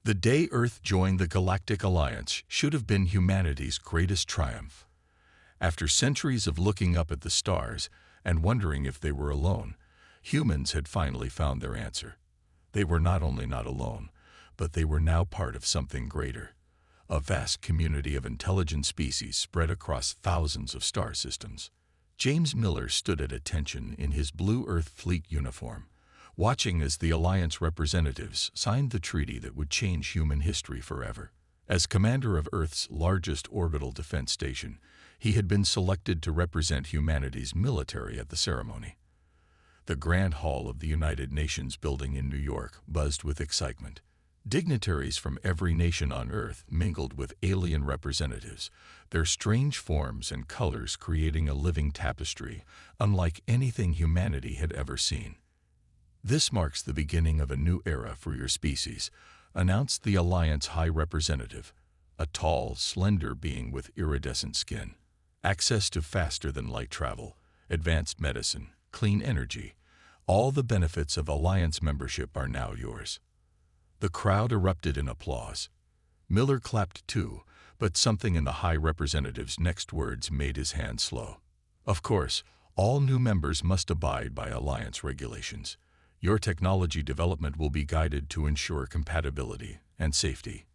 The day Earth joined the Galactic Alliance should have been humanity's greatest triumph. After centuries of looking up at the stars and wondering if they were alone, humans had finally found their answer. They were not only not alone, but they were now part of something greater. A vast community of intelligent species spread across thousands of star systems. James Miller stood at attention in his Blue Earth Fleet uniform, watching as the Alliance representatives signed the treaty that would change human history forever. As commander of Earth's largest orbital defense station, he had been selected to represent humanity's military at the ceremony. The Grand Hall of the United Nations building in New York buzzed with excitement. Dignitaries from every nation on Earth mingled with alien representatives, their strange forms and colors creating a living tapestry unlike anything humanity had ever seen. "This marks the beginning of a new era for your species," announced the Alliance High Representative, a tall, slender being with iridescent skin. "Access to faster-than-light travel, advanced medicine, clean energy, all the benefits of Alliance membership are now yours." The crowd erupted in applause. Miller clapped too, but something in the High Representative's next words made his hand slow. "Of course, all new members must abide by Alliance regulations. Your technology development will be guided to ensure compatibility and safety.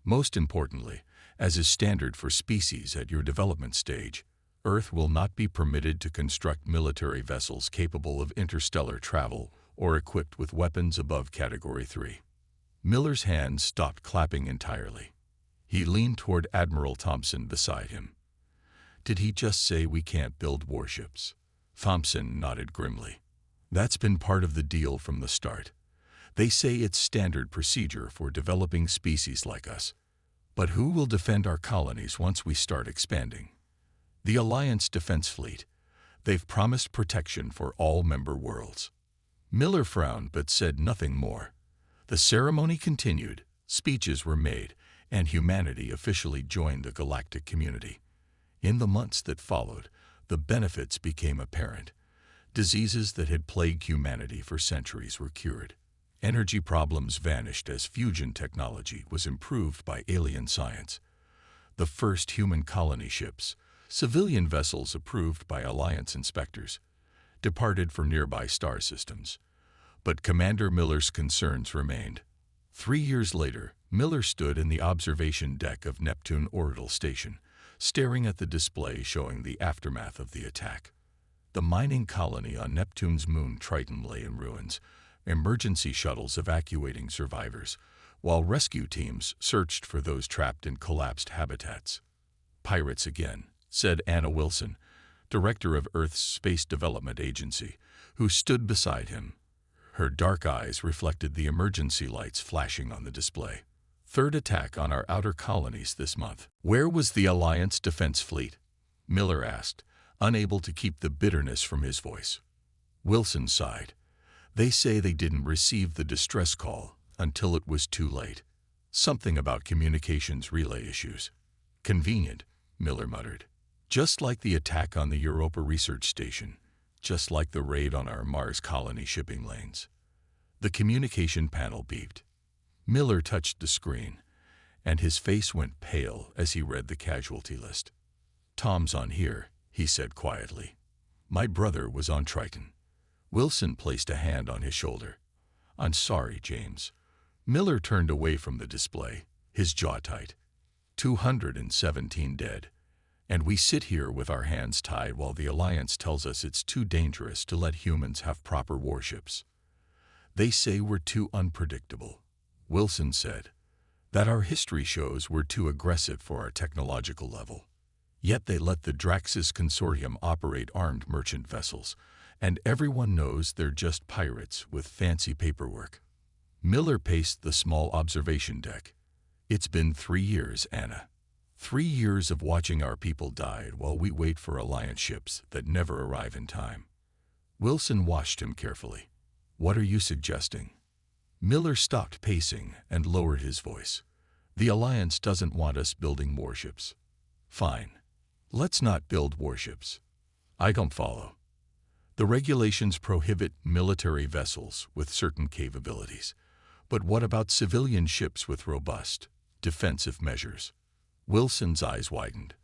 Most importantly, as is standard for species at your development stage, Earth will not be permitted to construct military vessels capable of interstellar travel or equipped with weapons above Category 3. Miller's hands stopped clapping entirely. He leaned toward Admiral Thompson beside him. "Did he just say we can't build warships?" Thompson nodded grimly. "That's been part of the deal from the start. They say it's standard procedure for developing species like us. But who will defend our colonies once we start expanding?" "The Alliance Defense Fleet. They've promised protection for all member worlds." Miller frowned but said nothing more. The ceremony continued, speeches were made, and humanity officially joined the galactic community. In the months that followed, the benefits became apparent. Diseases that had plagued humanity for centuries were cured. Energy problems vanished as fusion technology was improved by alien science. The first human colony ships, civilian vessels approved by Alliance inspectors, departed for nearby star systems. But Commander Miller's concerns remained. 3 years later, Miller stood in the observation deck of Neptune Orbital Station, staring at the display showing the aftermath of the attack. The mining colony on Neptune's moon Triton lay in ruins, emergency shuttles evacuating survivors, while rescue teams searched for those trapped in collapsed habitats. "Pirates again," said Anna Wilson, director of Earth's Space Development Agency, who stood beside him. Her dark eyes reflected the emergency lights flashing on the display. "Third attack on our outer colonies this month." "Where was the Alliance Defense Fleet?" Miller asked, unable to keep the bitterness from his voice. Wilson sighed. "They say they didn't receive the distress call until it was too late. Something about communications relay issues." "Convenient," Miller muttered. "Just like the attack on the Europa Research Station, just like the raid on our Mars colony shipping lanes." The communication panel beeped. Miller touched the screen, and his face went pale as he read the casualty list. "Tom's on here," he said quietly. "My brother was on Triton." Wilson placed a hand on his shoulder. "I'm sorry, James." Miller turned away from the display, his jaw tight. 217 dead. And we sit here with our hands tied while the Alliance tells us it's too dangerous to let humans have proper warships. "They say we're too unpredictable," Wilson said, "that our history shows we're too aggressive for our technological level. Yet they let the Draxis Consortium operate armed merchant vessels, and everyone knows they're just pirates with fancy paperwork." Miller paced the small observation deck. "It's been 3 years, Anna. 3 years of watching our people die while we wait for Alliance ships that never arrive in time." Wilson watched him carefully. "What are you suggesting?" Miller stopped pacing and lowered his voice. "The Alliance doesn't want us building warships." "Fine. Let's not build warships." "I don't follow." "The regulations prohibit military vessels with certain capabilities. But what about civilian ships with robust, defensive measures? Wilson's eyes widened.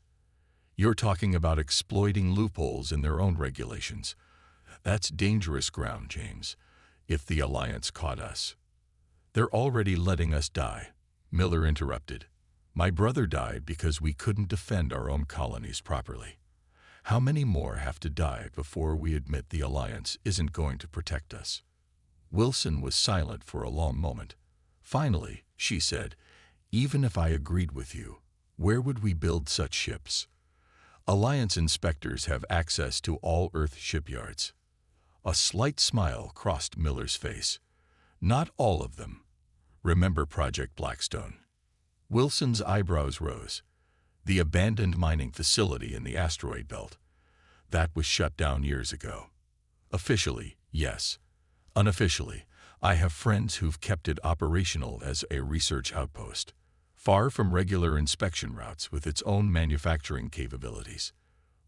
You're talking about exploiting loopholes in their own regulations. That's dangerous ground, James, if the Alliance caught us. They're already letting us die, Miller interrupted. My brother died because we couldn't defend our own colonies properly. How many more have to die before we admit the Alliance isn't going to protect us? Wilson was silent for a long moment. Finally, she said, even if I agreed with you, where would we build such ships? Alliance inspectors have access to all Earth shipyards. A slight smile crossed Miller's face. Not all of them. Remember Project Blackstone? Wilson's eyebrows rose. The abandoned mining facility in the asteroid belt. That was shut down years ago. Officially, yes. Unofficially, I have friends who've kept it operational as a research outpost, far from regular inspection routes with its own manufacturing capabilities.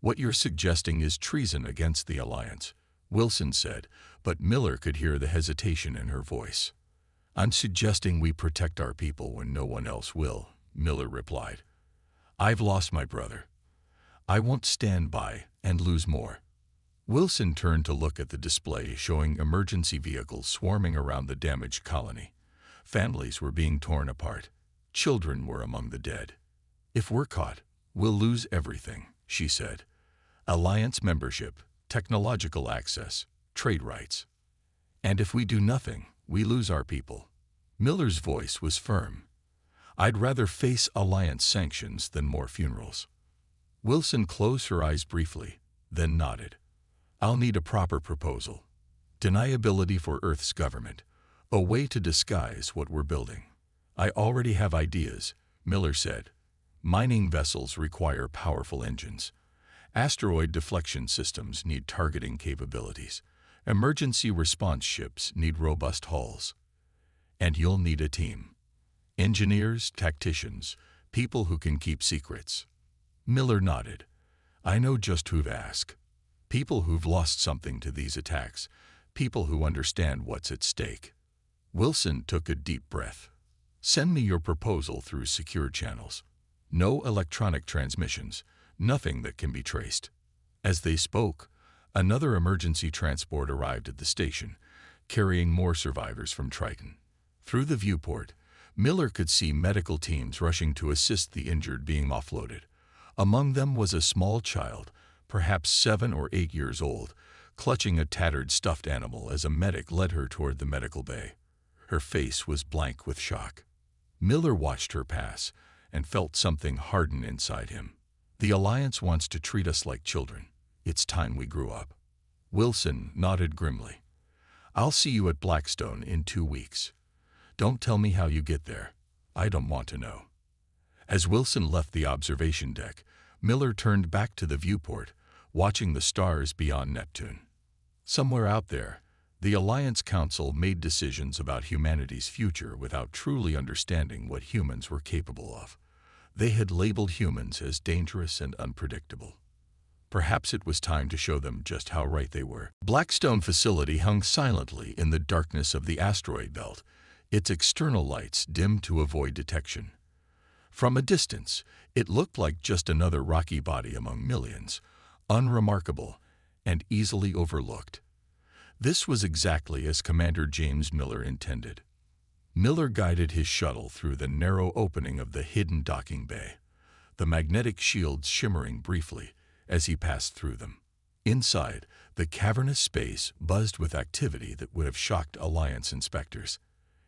What you're suggesting is treason against the Alliance, Wilson said, but Miller could hear the hesitation in her voice. I'm suggesting we protect our people when no one else will, Miller replied. I've lost my brother. I won't stand by and lose more. Wilson turned to look at the display showing emergency vehicles swarming around the damaged colony. Families were being torn apart. Children were among the dead. If we're caught, we'll lose everything, she said. Alliance membership, technological access, trade rights. And if we do nothing, we lose our people. Miller's voice was firm. I'd rather face Alliance sanctions than more funerals. Wilson closed her eyes briefly, then nodded. I'll need a proper proposal. Deniability for Earth's government. A way to disguise what we're building. I already have ideas, Miller said. Mining vessels require powerful engines. Asteroid deflection systems need targeting capabilities. Emergency response ships need robust hulls. And you'll need a team. Engineers, tacticians, people who can keep secrets. Miller nodded. I know just who to ask. People who've lost something to these attacks. People who understand what's at stake. Wilson took a deep breath. Send me your proposal through secure channels. No electronic transmissions, nothing that can be traced. As they spoke, another emergency transport arrived at the station, carrying more survivors from Triton. Through the viewport, Miller could see medical teams rushing to assist the injured being offloaded. Among them was a small child, perhaps 7 or 8 years old, clutching a tattered stuffed animal as a medic led her toward the medical bay. Her face was blank with shock. Miller watched her pass and felt something harden inside him. The Alliance wants to treat us like children. It's time we grew up. Wilson nodded grimly. I'll see you at Blackstone in 2 weeks. Don't tell me how you get there. I don't want to know. As Wilson left the observation deck, Miller turned back to the viewport, watching the stars beyond Neptune. Somewhere out there, the Alliance Council made decisions about humanity's future without truly understanding what humans were capable of. They had labeled humans as dangerous and unpredictable. Perhaps it was time to show them just how right they were. Blackstone facility hung silently in the darkness of the asteroid belt, its external lights dimmed to avoid detection. From a distance, it looked like just another rocky body among millions, unremarkable and easily overlooked. This was exactly as Commander James Miller intended. Miller guided his shuttle through the narrow opening of the hidden docking bay, the magnetic shields shimmering briefly as he passed through them. Inside, the cavernous space buzzed with activity that would have shocked Alliance inspectors.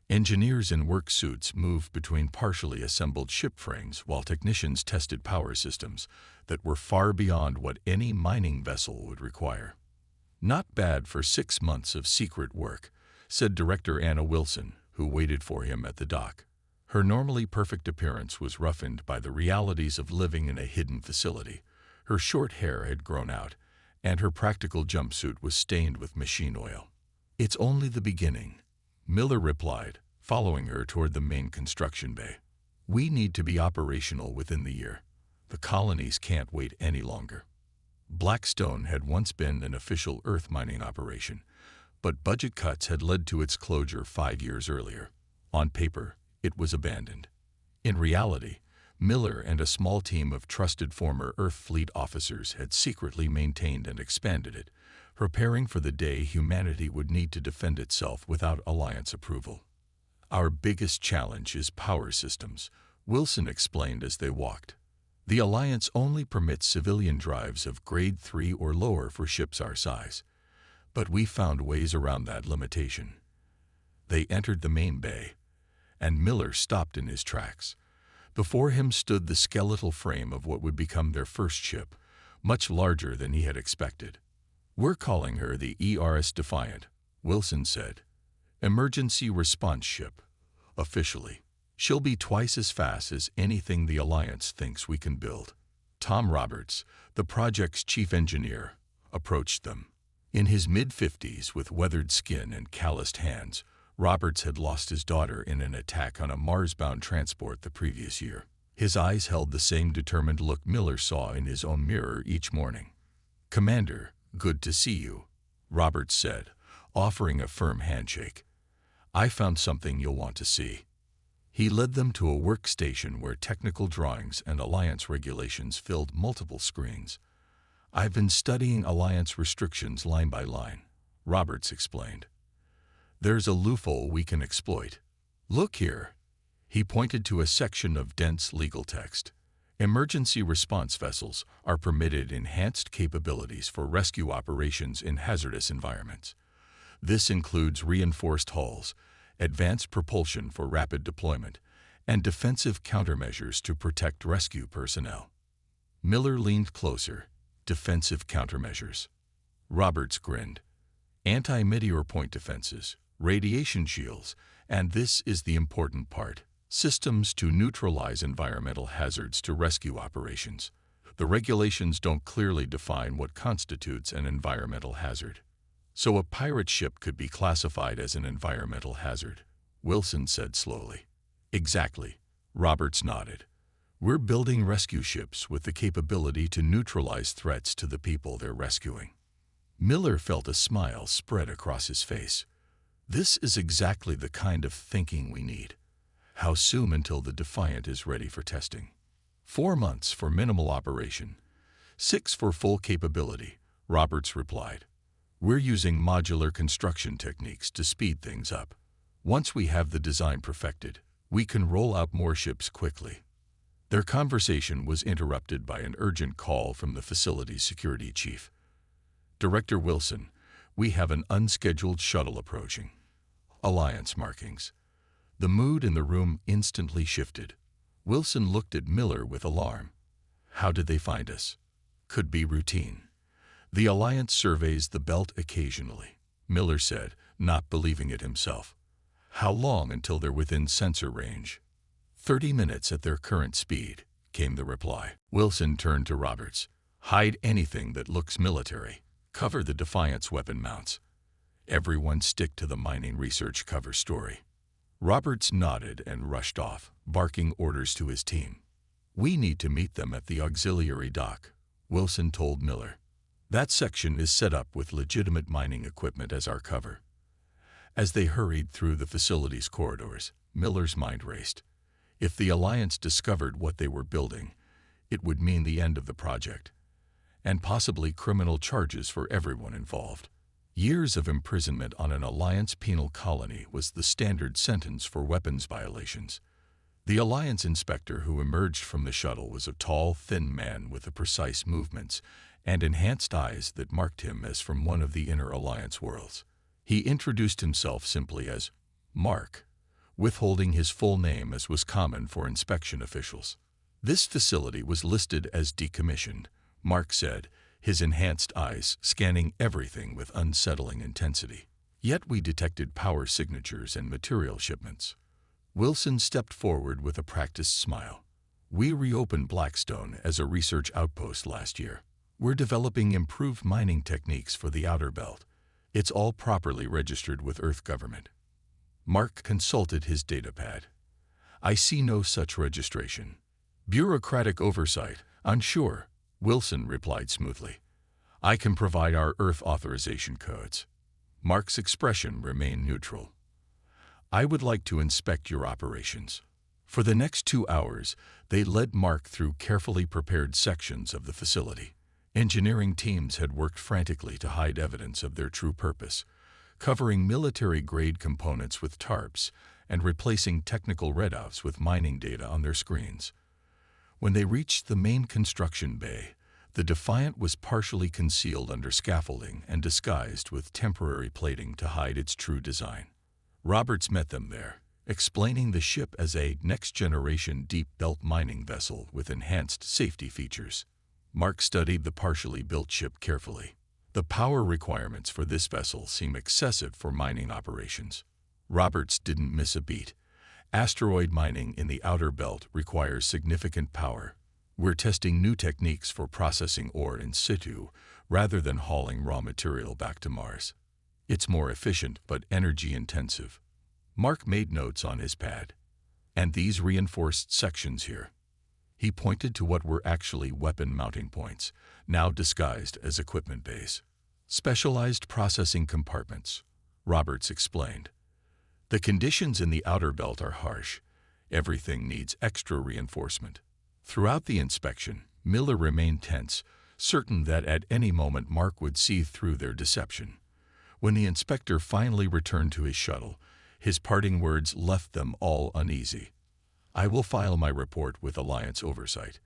Engineers in work suits moved between partially assembled ship frames while technicians tested power systems that were far beyond what any mining vessel would require. Not bad for 6 months of secret work, said Director Anna Wilson, who waited for him at the dock. Her normally perfect appearance was roughened by the realities of living in a hidden facility. Her short hair had grown out, and her practical jumpsuit was stained with machine oil. It's only the beginning, Miller replied, following her toward the main construction bay. We need to be operational within the year. The colonies can't wait any longer. Blackstone had once been an official earth mining operation, but budget cuts had led to its closure 5 years earlier. On paper, it was abandoned. In reality, Miller and a small team of trusted former Earth Fleet officers had secretly maintained and expanded it, preparing for the day humanity would need to defend itself without Alliance approval. "Our biggest challenge is power systems," Wilson explained as they walked. "The Alliance only permits civilian drives of Grade 3 or lower for ships our size. But we found ways around that limitation." They entered the main bay, and Miller stopped in his tracks. Before him stood the skeletal frame of what would become their first ship, much larger than he had expected. "We're calling her the ERS Defiant," Wilson said. "Emergency Response Ship. Officially, she'll be twice as fast as anything the Alliance thinks we can build." Tom Roberts, the project's chief engineer, approached them. In his mid-50s, with weathered skin and calloused hands, Roberts had lost his daughter in an attack on a Mars-bound transport the previous year. His eyes held the same determined look Miller saw in his own mirror each morning. "Commander, good to see you," Roberts said, offering a firm handshake. "I found something you'll want to see." He led them to a workstation where technical drawings and Alliance regulations filled multiple screens. "I've been studying Alliance restrictions line by line," Roberts explained. "There's a loophole we can exploit. Look here." He pointed to a section of dense legal text. "Emergency response vessels are permitted enhanced capabilities for rescue operations in hazardous environments. This includes reinforced hulls, advanced propulsion for rapid deployment, and defensive countermeasures to protect rescue personnel." Miller leaned closer. "Defensive countermeasures." Roberts grinned. "Anti-meteor point defenses, radiation shields, and this is the important part, systems to neutralize environmental hazards to rescue operations. The regulations don't clearly define what constitutes an environmental hazard. So a pirate ship could be classified as an environmental hazard," Wilson said slowly. "Exactly," Roberts nodded. "We're building rescue ships with the capability to neutralize threats to the people they're rescuing." Miller felt a smile spread across his face. "This is exactly the kind of thinking we need. How soon until the Defiant is ready for testing?" 4 months for minimal operation. 6 for full capability," Roberts replied. "We're using modular construction techniques to speed things up. Once we have the design perfected, we can roll out more ships quickly." Their conversation was interrupted by an urgent call from the facility's security chief. "Director Wilson, we have an unscheduled shuttle approaching." Alliance markings. The mood in the room instantly shifted. Wilson looked at Miller with alarm. "How did they find us?" "Could be routine. The Alliance surveys the belt occasionally," Miller said, not believing it himself. "How long until they're within sensor range?" 30 minutes at their current speed," came the reply. Wilson turned to Roberts. "Hide anything that looks military. Cover the Defiant's weapon mounts. Everyone stick to the mining research cover story." Roberts nodded and rushed off, barking orders to his team. "We need to meet them at the auxiliary dock," Wilson told Miller. "That section is set up with legitimate mining equipment as our cover." As they hurried through the facility's corridors, Miller's mind raced. If the Alliance discovered what they were building, it would mean the end of the project, and possibly criminal charges for everyone involved. Years of imprisonment on an Alliance penal colony was the standard sentence for weapons violations. The Alliance inspector who emerged from the shuttle was a tall, thin man with the precise movements and enhanced eyes that marked him as from one of the inner Alliance worlds. He introduced himself simply as Mark, withholding his full name as was common for inspection officials. "This facility was listed as decommissioned," Mark said, his enhanced eyes scanning everything with unsettling intensity. "Yet we detected power signatures and material shipments." Wilson stepped forward with a practiced smile. "We reopened Blackstone as a research outpost last year. We're developing improved mining techniques for the outer belt. It's all properly registered with Earth government." Mark consulted his datapad. "I see no such registration." "Bureaucratic oversight, I'm sure," Wilson replied smoothly. "I can provide our Earth authorization codes." Mark's expression remained neutral. I would like to inspect your operations." For the next 2 hours, they led Mark through carefully prepared sections of the facility. Engineering teams had worked frantically to hide evidence of their true purpose, covering military-grade components with tarps and replacing technical readouts with mining data on their screens. When they reached the main construction bay, the Defiant was partially concealed under scaffolding and disguised with temporary plating to hide its true design. Roberts met them there, explaining the ship as a next-generation deep-belt mining vessel with enhanced safety features. Mark studied the partially built ship carefully. The power requirements for this vessel seem excessive for mining operations. Roberts didn't miss a beat. Asteroid mining in the outer belt requires significant power. We're testing new techniques for processing ore in situ rather than hauling raw material back to Mars. It's more efficient but energy-intensive. Mark made notes on his pad. And these reinforced sections here. He pointed to what were actually weapon mounting points, now disguised as equipment bays. Specialized processing compartments, Roberts explained. The conditions in the outer belt are harsh. Everything needs extra reinforcement. Throughout the inspection, Miller remained tense, certain that at any moment Mark would see through their deception. When the inspector finally returned to his shuttle, his parting words left them all uneasy. "I will file my report with Alliance oversight.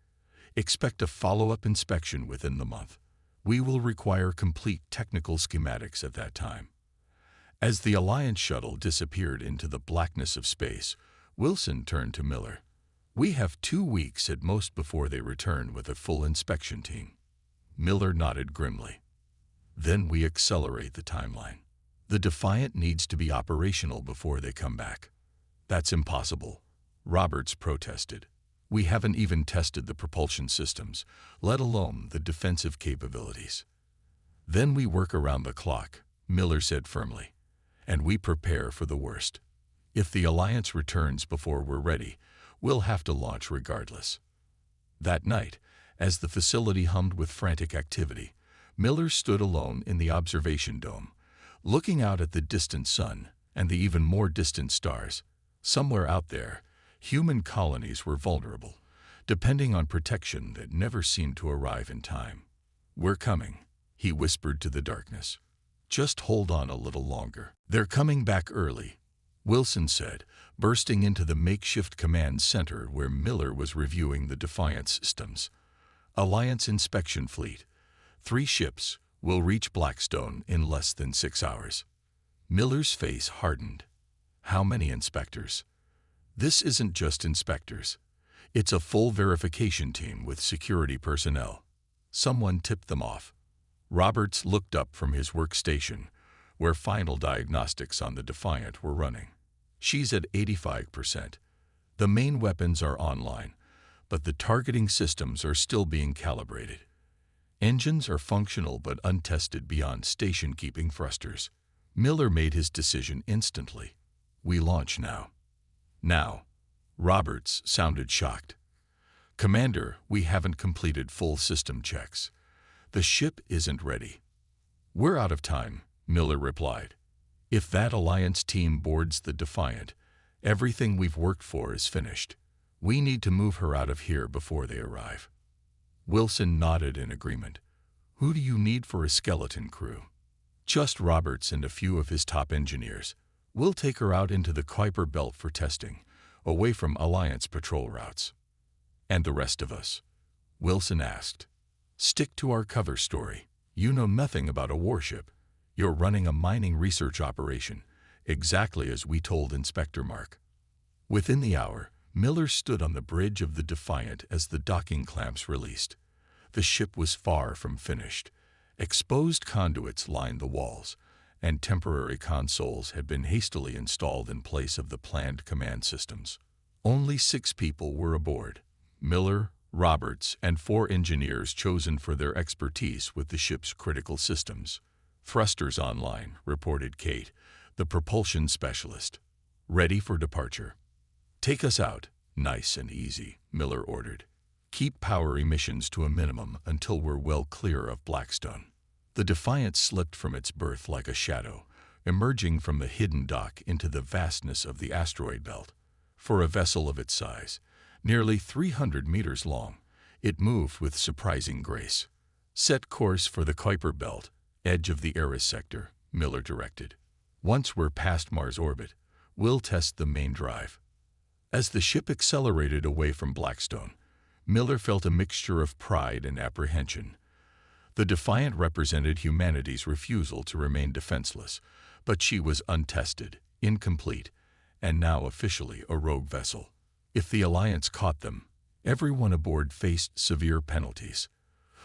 Expect a follow-up inspection within the month. We will require complete technical schematics at that time." As the Alliance shuttle disappeared into the blackness of space, Wilson turned to Miller. "We have 2 weeks at most before they return with a full inspection team." Miller nodded grimly. "Then we accelerate the timeline. The Defiant needs to be operational before they come back." "That's impossible," Roberts protested. "We haven't even tested the propulsion systems, let alone the defensive capabilities." "Then we work around the clock," Miller said firmly, "and we prepare for the worst. If the Alliance returns before we're ready, we'll have to launch regardless." That night, as the facility hummed with frantic activity, Miller stood alone in the observation dome, looking out at the distant sun and the even more distant stars. Somewhere out there, human colonies were vulnerable, depending on protection that never seemed to arrive in time. "We're coming," he whispered to the darkness. "Just hold on a little longer." "They're coming back early," Wilson said, bursting into the makeshift command center where Miller was reviewing the Defiant systems. "Alliance inspection fleet. 3 ships will reach Blackstone in less than 6 hours." Miller's face hardened. "How many inspectors?" "This isn't just inspectors. It's a full verification team with security personnel." Someone tipped them off. Roberts looked up from his workstation, where final diagnostics on the Defiant were running. "She's at 85%. The main weapons are online, but the targeting systems are still being calibrated. Engines are functional but untested beyond station-keeping thrusters." Miller made his decision instantly. "We launch now." "Now?" Roberts sounded shocked. "Commander, we haven't completed full system checks. The ship isn't ready." "We're out of time," Miller replied. "If that Alliance team boards the Defiant, everything we've worked for is finished. We need to move her out of here before they arrive." Wilson nodded in agreement. "Who do you need for a skeleton crew?" "Just Roberts and a few of his top engineers. We'll take her out into the Kuiper Belt for testing, away from Alliance patrol routes." "And the rest of us?" Wilson asked. "Stick to our cover story. You know nothing about a warship. You're running a mining research operation, exactly as we told Inspector Mark." Within the hour, Miller stood on the bridge of the Defiant as the docking clamps released. The ship was far from finished. Exposed conduits lined the walls, and temporary consoles had been hastily installed in place of the planned command systems. Only 6 people were aboard: Miller, Roberts, and 4 engineers chosen for their expertise with the ship's critical systems. "Thrusters online," reported Kate, the propulsion specialist. "Ready for departure." "Take us out, nice and easy," Miller ordered. "Keep power emissions to a minimum until we're well clear of Blackstone." The Defiant slipped from its berth like a shadow, emerging from the hidden dock into the vastness of the asteroid belt. For a vessel of its size, nearly 300 meters long, it moved with surprising grace. "Set course for the Kuiper Belt, edge of the Eris sector," Miller directed. "Once we're past Mars orbit, we'll test the main drive." As the ship accelerated away from Blackstone, Miller felt a mixture of pride and apprehension. The Defiant represented humanity's refusal to remain defenseless, but she was untested, incomplete, and now officially a rogue vessel. If the Alliance caught them, everyone aboard faced severe penalties.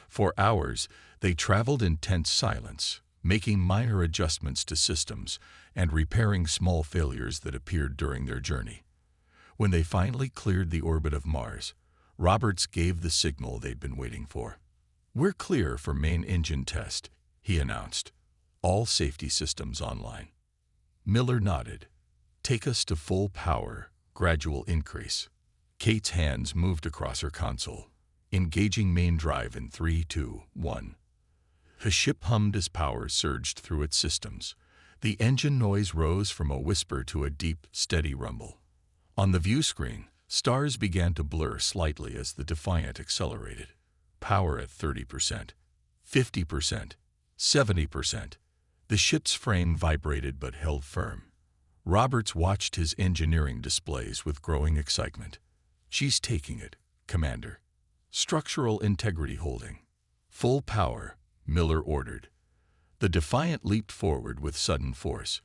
For hours, they traveled in tense silence, making minor adjustments to systems and repairing small failures that appeared during their journey. When they finally cleared the orbit of Mars, Roberts gave the signal they'd been waiting for. "We're clear for main engine test," he announced. "All safety systems online." Miller nodded. "Take us to full power, gradual increase." Kate's hands moved across her console, engaging main drive in 3, 2, 1. The ship hummed as power surged through its systems. The engine noise rose from a whisper to a deep, steady rumble. On the view screen, stars began to blur slightly as the Defiant accelerated. Power at 30%, 50%, 70%. The ship's frame vibrated but held firm. Roberts watched his engineering displays with growing excitement. "She's taking it, Commander." "Structural integrity holding. Full power," Miller ordered. The Defiant leaped forward with sudden force,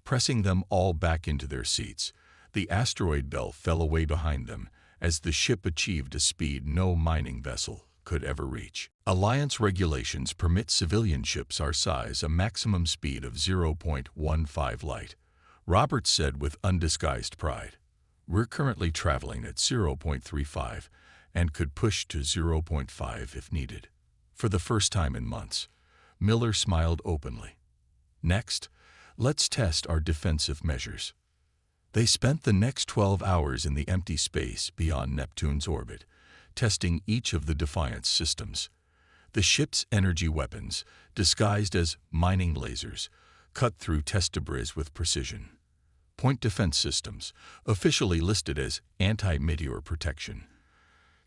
pressing them all back into their seats. The asteroid belt fell away behind them as the ship achieved a speed no mining vessel could ever reach. Alliance regulations permit civilian ships our size a maximum speed of 0.15 light, Roberts said with undisguised pride. "We're currently traveling at 0.35 and could push to 0.5 if needed." For the first time in months, Miller smiled openly. "Next, let's test our defensive measures." They spent the next 12 hours in the empty space beyond Neptune's orbit, testing each of the Defiant's systems. The ship's energy weapons, disguised as mining lasers, cut through test debris with precision. Point defense systems, officially listed as anti-meteor protection,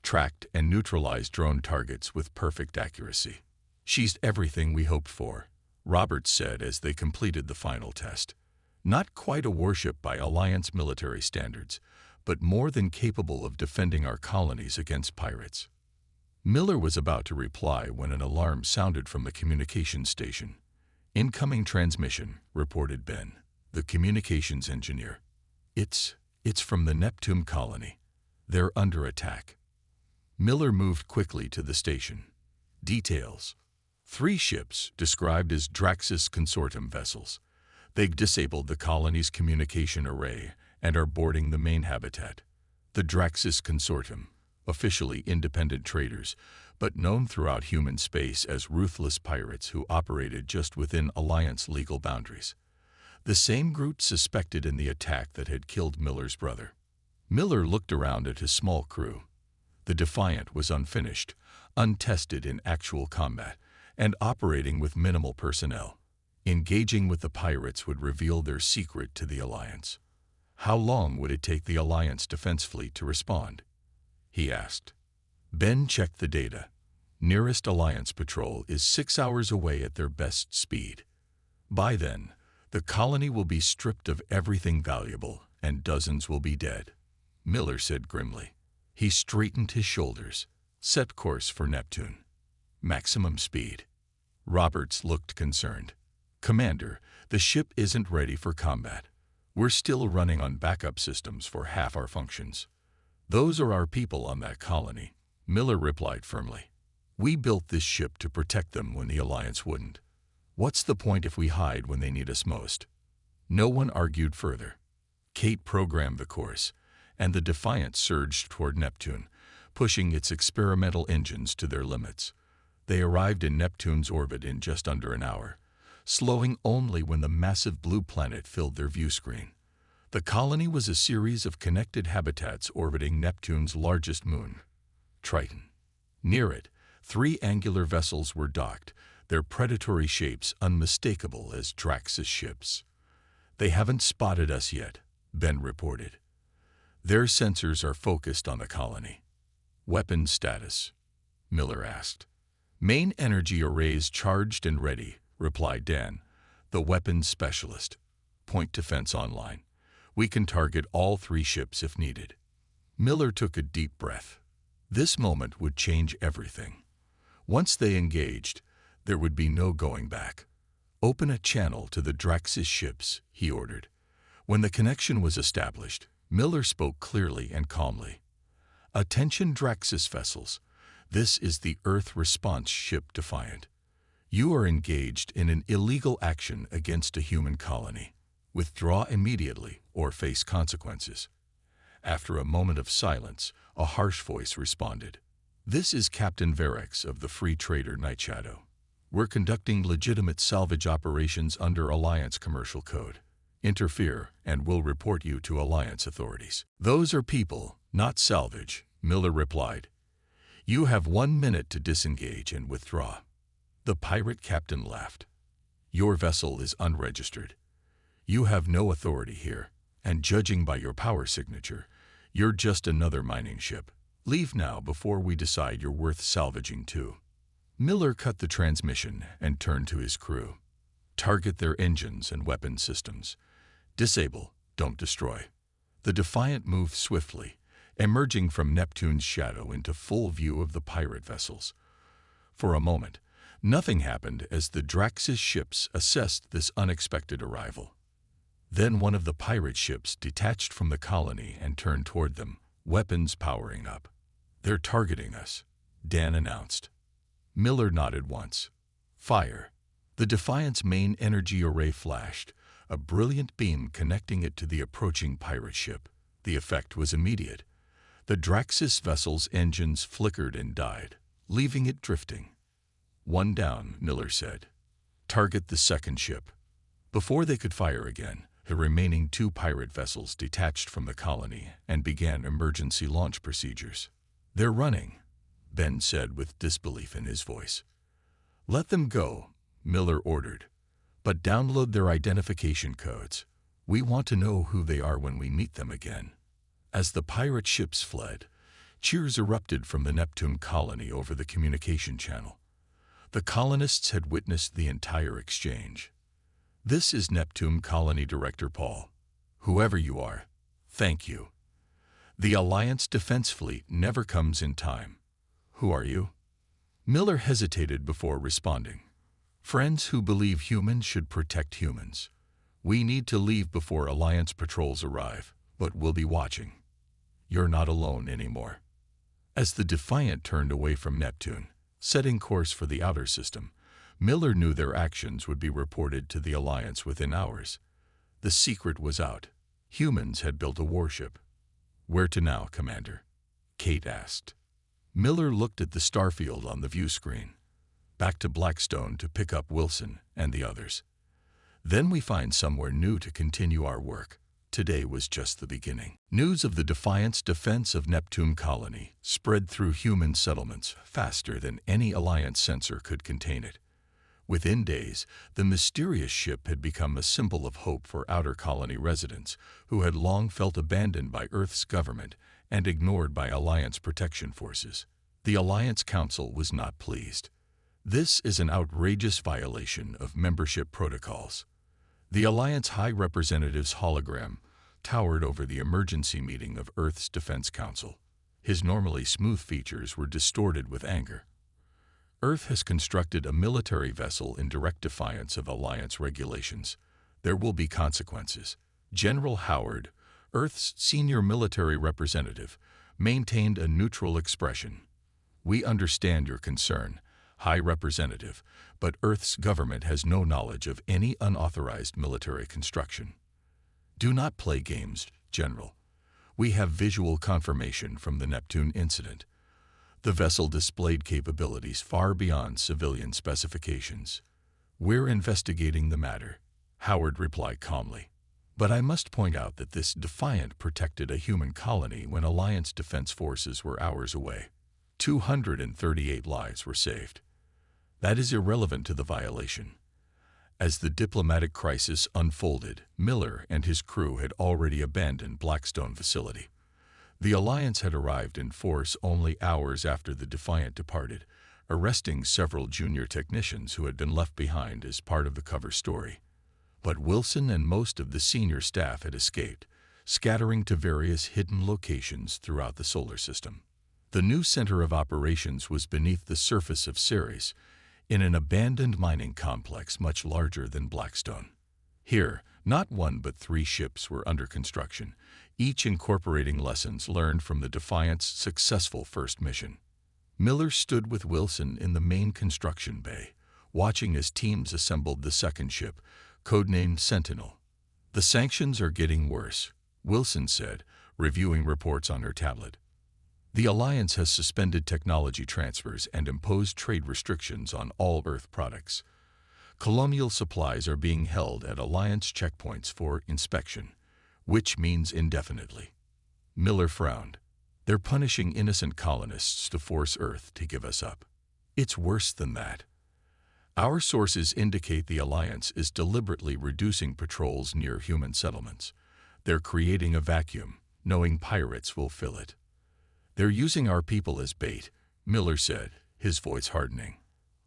tracked and neutralized drone targets with perfect accuracy. "She's everything we hoped for," Roberts said as they completed the final test. "Not quite a warship by Alliance military standards, but more than capable of defending our colonies against pirates." Miller was about to reply when an alarm sounded from the communications station. "Incoming transmission," reported Ben, the communications engineer. It's from the Neptune colony. They're under attack." Miller moved quickly to the station. Details. 3 ships, described as Draxis Consortium vessels. They've disabled the colony's communication array and are boarding the main habitat. The Draxis Consortium, officially independent traders, but known throughout human space as ruthless pirates who operated just within Alliance legal boundaries. The same group suspected in the attack that had killed Miller's brother. Miller looked around at his small crew. The Defiant was unfinished, untested in actual combat, and operating with minimal personnel. Engaging with the pirates would reveal their secret to the Alliance. How long would it take the Alliance defense fleet to respond? He asked. Ben checked the data. Nearest Alliance patrol is 6 hours away at their best speed. By then, the colony will be stripped of everything valuable and dozens will be dead, Miller said grimly. He straightened his shoulders. "Set course for Neptune. Maximum speed." Roberts looked concerned. "Commander, the ship isn't ready for combat. We're still running on backup systems for half our functions." "Those are our people on that colony," Miller replied firmly. "We built this ship to protect them when the Alliance wouldn't. What's the point if we hide when they need us most?" No one argued further. Kate programmed the course, and the Defiant surged toward Neptune, pushing its experimental engines to their limits. They arrived in Neptune's orbit in just under an hour, slowing only when the massive blue planet filled their view screen. The colony was a series of connected habitats orbiting Neptune's largest moon, Triton. Near it, 3 angular vessels were docked, their predatory shapes unmistakable as Draxis ships. They haven't spotted us yet, Ben reported. Their sensors are focused on the colony. Weapons status? Miller asked. Main energy arrays charged and ready, replied Dan, the weapons specialist. Point defense online. We can target all 3 ships if needed. Miller took a deep breath. This moment would change everything. Once they engaged, there would be no going back. Open a channel to the Draxis ships, he ordered. When the connection was established, Miller spoke clearly and calmly. Attention Draxis vessels. This is the Earth Response Ship Defiant. You are engaged in an illegal action against a human colony. Withdraw immediately or face consequences. After a moment of silence, a harsh voice responded. This is Captain Verex of the Free Trader Night Shadow. We're conducting legitimate salvage operations under Alliance Commercial Code. Interfere, and we'll report you to Alliance authorities. Those are people, not salvage, Miller replied. You have 1 minute to disengage and withdraw. The pirate captain laughed. Your vessel is unregistered. You have no authority here, and judging by your power signature, you're just another mining ship. Leave now before we decide you're worth salvaging too. Miller cut the transmission and turned to his crew. Target their engines and weapon systems. Disable, don't destroy. The Defiant moved swiftly, emerging from Neptune's shadow into full view of the pirate vessels. For a moment, nothing happened as the Draxis ships assessed this unexpected arrival. Then one of the pirate ships detached from the colony and turned toward them, weapons powering up. They're targeting us, Dan announced. Miller nodded once. Fire. The Defiant's main energy array flashed, a brilliant beam connecting it to the approaching pirate ship. The effect was immediate. The Draxis vessel's engines flickered and died, leaving it drifting. One down, Miller said. Target the second ship. Before they could fire again, the remaining 2 pirate vessels detached from the colony and began emergency launch procedures. They're running, Ben said with disbelief in his voice. Let them go, Miller ordered, but download their identification codes. We want to know who they are when we meet them again. As the pirate ships fled, cheers erupted from the Neptune colony over the communication channel. The colonists had witnessed the entire exchange. This is Neptune Colony Director Paul. Whoever you are, thank you. The Alliance Defense Fleet never comes in time. Who are you? Miller hesitated before responding. Friends who believe humans should protect humans. We need to leave before Alliance patrols arrive, but we'll be watching. You're not alone anymore. As the Defiant turned away from Neptune, setting course for the outer system, Miller knew their actions would be reported to the Alliance within hours. The secret was out. Humans had built a warship. Where to now, Commander? Kate asked. Miller looked at the starfield on the view screen. Back to Blackstone to pick up Wilson and the others. Then we find somewhere new to continue our work. Today was just the beginning. News of the Defiant's defense of Neptune Colony spread through human settlements faster than any Alliance sensor could contain it. Within days, the mysterious ship had become a symbol of hope for outer colony residents who had long felt abandoned by Earth's government and ignored by Alliance protection forces. The Alliance Council was not pleased. This is an outrageous violation of membership protocols. The Alliance High Representative's hologram towered over the emergency meeting of Earth's Defense Council. His normally smooth features were distorted with anger. Earth has constructed a military vessel in direct defiance of Alliance regulations. There will be consequences. General Howard, Earth's senior military representative, maintained a neutral expression. We understand your concern, High Representative, but Earth's government has no knowledge of any unauthorized military construction. Do not play games, General. We have visual confirmation from the Neptune incident. The vessel displayed capabilities far beyond civilian specifications. We're investigating the matter, Howard replied calmly. But I must point out that this Defiant protected a human colony when Alliance defense forces were hours away. 238 lives were saved. That is irrelevant to the violation. As the diplomatic crisis unfolded, Miller and his crew had already abandoned Blackstone facility. The Alliance had arrived in force only hours after the Defiant departed, arresting several junior technicians who had been left behind as part of the cover story. But Wilson and most of the senior staff had escaped, scattering to various hidden locations throughout the solar system. The new center of operations was beneath the surface of Ceres, in an abandoned mining complex much larger than Blackstone. Here, not one but 3 ships were under construction, each incorporating lessons learned from the Defiant's successful first mission. Miller stood with Wilson in the main construction bay, watching as teams assembled the second ship, codenamed Sentinel. "The sanctions are getting worse," Wilson said, reviewing reports on her tablet. "The Alliance has suspended technology transfers and imposed trade restrictions on all Earth products. Colonial supplies are being held at Alliance checkpoints for inspection, which means indefinitely." Miller frowned. "They're punishing innocent colonists to force Earth to give us up. It's worse than that. Our sources indicate the Alliance is deliberately reducing patrols near human settlements. They're creating a vacuum, knowing pirates will fill it. They're using our people as bait," Miller said, his voice hardening,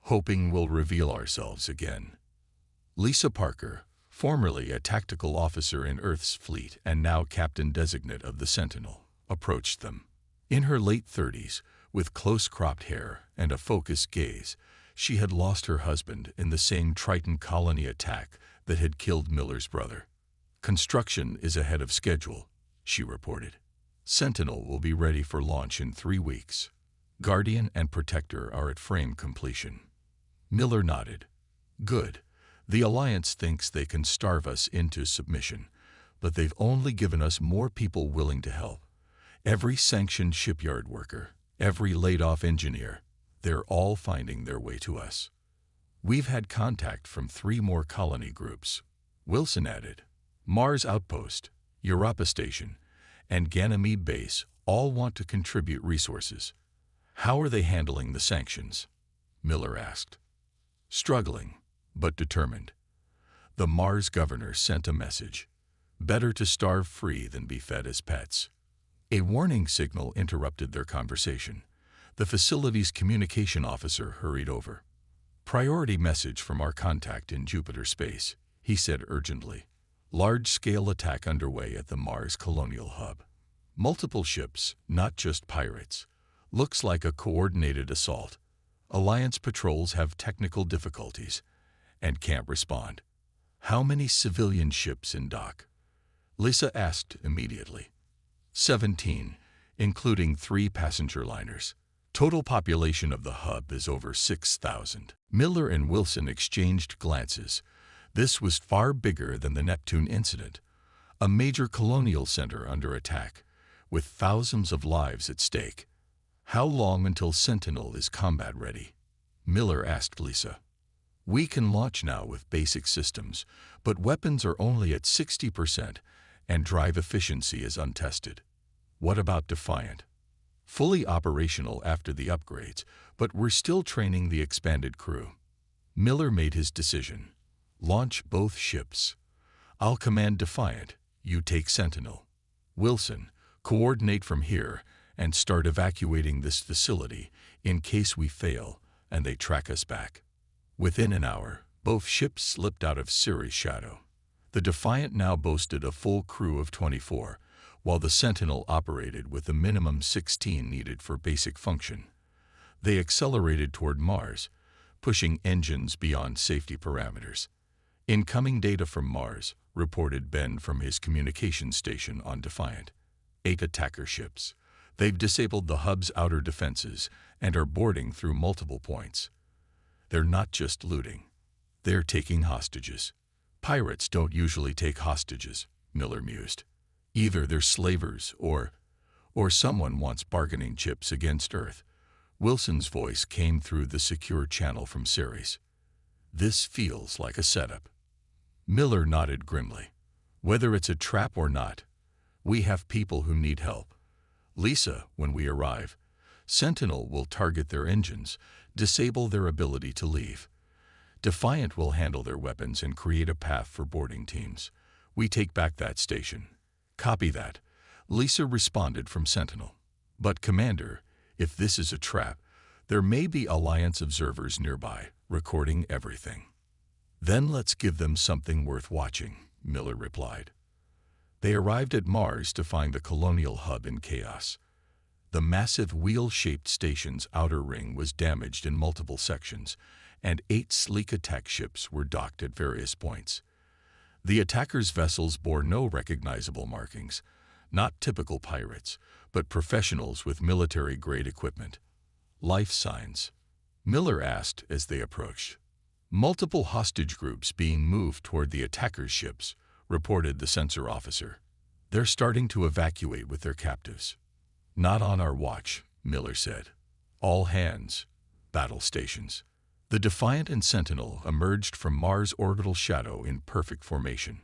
"hoping we'll reveal ourselves again." Lisa Parker, formerly a tactical officer in Earth's fleet and now captain designate of the Sentinel, approached them. In her late 30s, with close-cropped hair and a focused gaze, she had lost her husband in the same Triton colony attack that had killed Miller's brother. "Construction is ahead of schedule," she reported. "Sentinel will be ready for launch in 3 weeks. Guardian and Protector are at frame completion." Miller nodded. "Good. The Alliance thinks they can starve us into submission, but they've only given us more people willing to help. Every sanctioned shipyard worker, every laid-off engineer, they're all finding their way to us. We've had contact from 3 more colony groups," Wilson added. "Mars Outpost, Europa Station, and Ganymede Base all want to contribute resources." "How are they handling the sanctions?" Miller asked. "Struggling, but determined. The Mars governor sent a message. Better to starve free than be fed as pets." A warning signal interrupted their conversation. The facility's communication officer hurried over. "Priority message from our contact in Jupiter space," he said urgently. "Large-scale attack underway at the Mars colonial hub. Multiple ships, not just pirates. Looks like a coordinated assault. Alliance patrols have technical difficulties and can't respond." "How many civilian ships in dock?" Lisa asked immediately. 17, including 3 passenger liners. Total population of the hub is over 6,000. Miller and Wilson exchanged glances. This was far bigger than the Neptune incident, a major colonial center under attack, with thousands of lives at stake. "How long until Sentinel is combat ready?" Miller asked Lisa. "We can launch now with basic systems, but weapons are only at 60% and drive efficiency is untested." "What about Defiant?" "Fully operational after the upgrades, but we're still training the expanded crew." Miller made his decision. "Launch both ships. I'll command Defiant, you take Sentinel. Wilson, coordinate from here and start evacuating this facility in case we fail and they track us back." Within an hour, both ships slipped out of Ceres' shadow. The Defiant now boasted a full crew of 24, while the Sentinel operated with the minimum 16 needed for basic function. They accelerated toward Mars, pushing engines beyond safety parameters. "Incoming data from Mars," reported Ben from his communications station on Defiant. 8 attacker ships. They've disabled the hub's outer defenses and are boarding through multiple points. They're not just looting. They're taking hostages. Pirates don't usually take hostages, Miller mused. Either they're slavers or someone wants bargaining chips against Earth. Wilson's voice came through the secure channel from Ceres. "This feels like a setup." Miller nodded grimly. "Whether it's a trap or not, we have people who need help. Lisa, when we arrive, Sentinel will target their engines, disable their ability to leave. Defiant will handle their weapons and create a path for boarding teams. We take back that station. Copy that. Lisa responded from Sentinel. But Commander, if this is a trap, there may be Alliance observers nearby, recording everything. Then let's give them something worth watching, Miller replied. They arrived at Mars to find the colonial hub in chaos. The massive wheel-shaped station's outer ring was damaged in multiple sections, and 8 sleek attack ships were docked at various points. The attackers' vessels bore no recognizable markings, not typical pirates, but professionals with military-grade equipment. Life signs, Miller asked as they approached. Multiple hostage groups being moved toward the attackers' ships, reported the sensor officer. They're starting to evacuate with their captives. Not on our watch, Miller said. All hands, battle stations. The Defiant and Sentinel emerged from Mars' orbital shadow in perfect formation.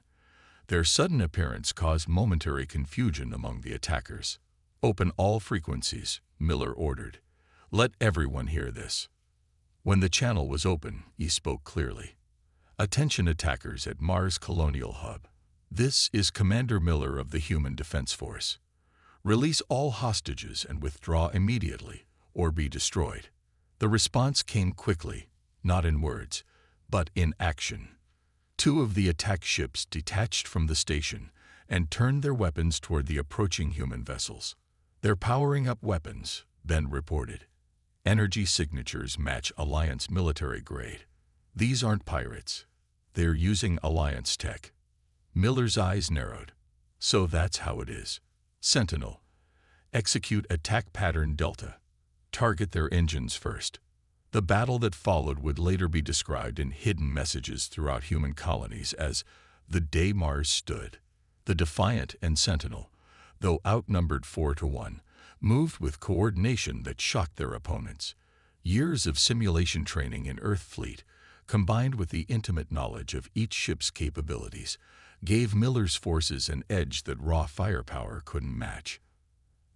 Their sudden appearance caused momentary confusion among the attackers. Open all frequencies, Miller ordered. Let everyone hear this. When the channel was open, he spoke clearly. Attention attackers at Mars Colonial Hub. This is Commander Miller of the Human Defense Force. Release all hostages and withdraw immediately, or be destroyed. The response came quickly, not in words, but in action. 2 of the attack ships detached from the station and turned their weapons toward the approaching human vessels. They're powering up weapons, Ben reported. Energy signatures match Alliance military grade. These aren't pirates. They're using Alliance tech. Miller's eyes narrowed. So that's how it is. Sentinel. Execute attack pattern Delta. Target their engines first. The battle that followed would later be described in hidden messages throughout human colonies as the day Mars stood. The Defiant and Sentinel, though outnumbered 4-1, moved with coordination that shocked their opponents. Years of simulation training in Earth Fleet, combined with the intimate knowledge of each ship's capabilities, gave Miller's forces an edge that raw firepower couldn't match.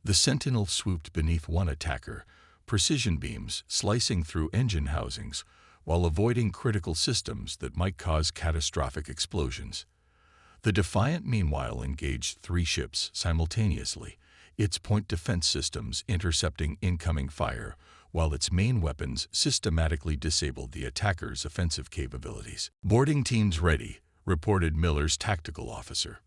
The Sentinel swooped beneath one attacker, precision beams slicing through engine housings while avoiding critical systems that might cause catastrophic explosions. The Defiant, meanwhile, engaged 3 ships simultaneously, its point defense systems intercepting incoming fire, while its main weapons systematically disabled the attacker's offensive capabilities. Boarding teams ready, reported Miller's tactical officer.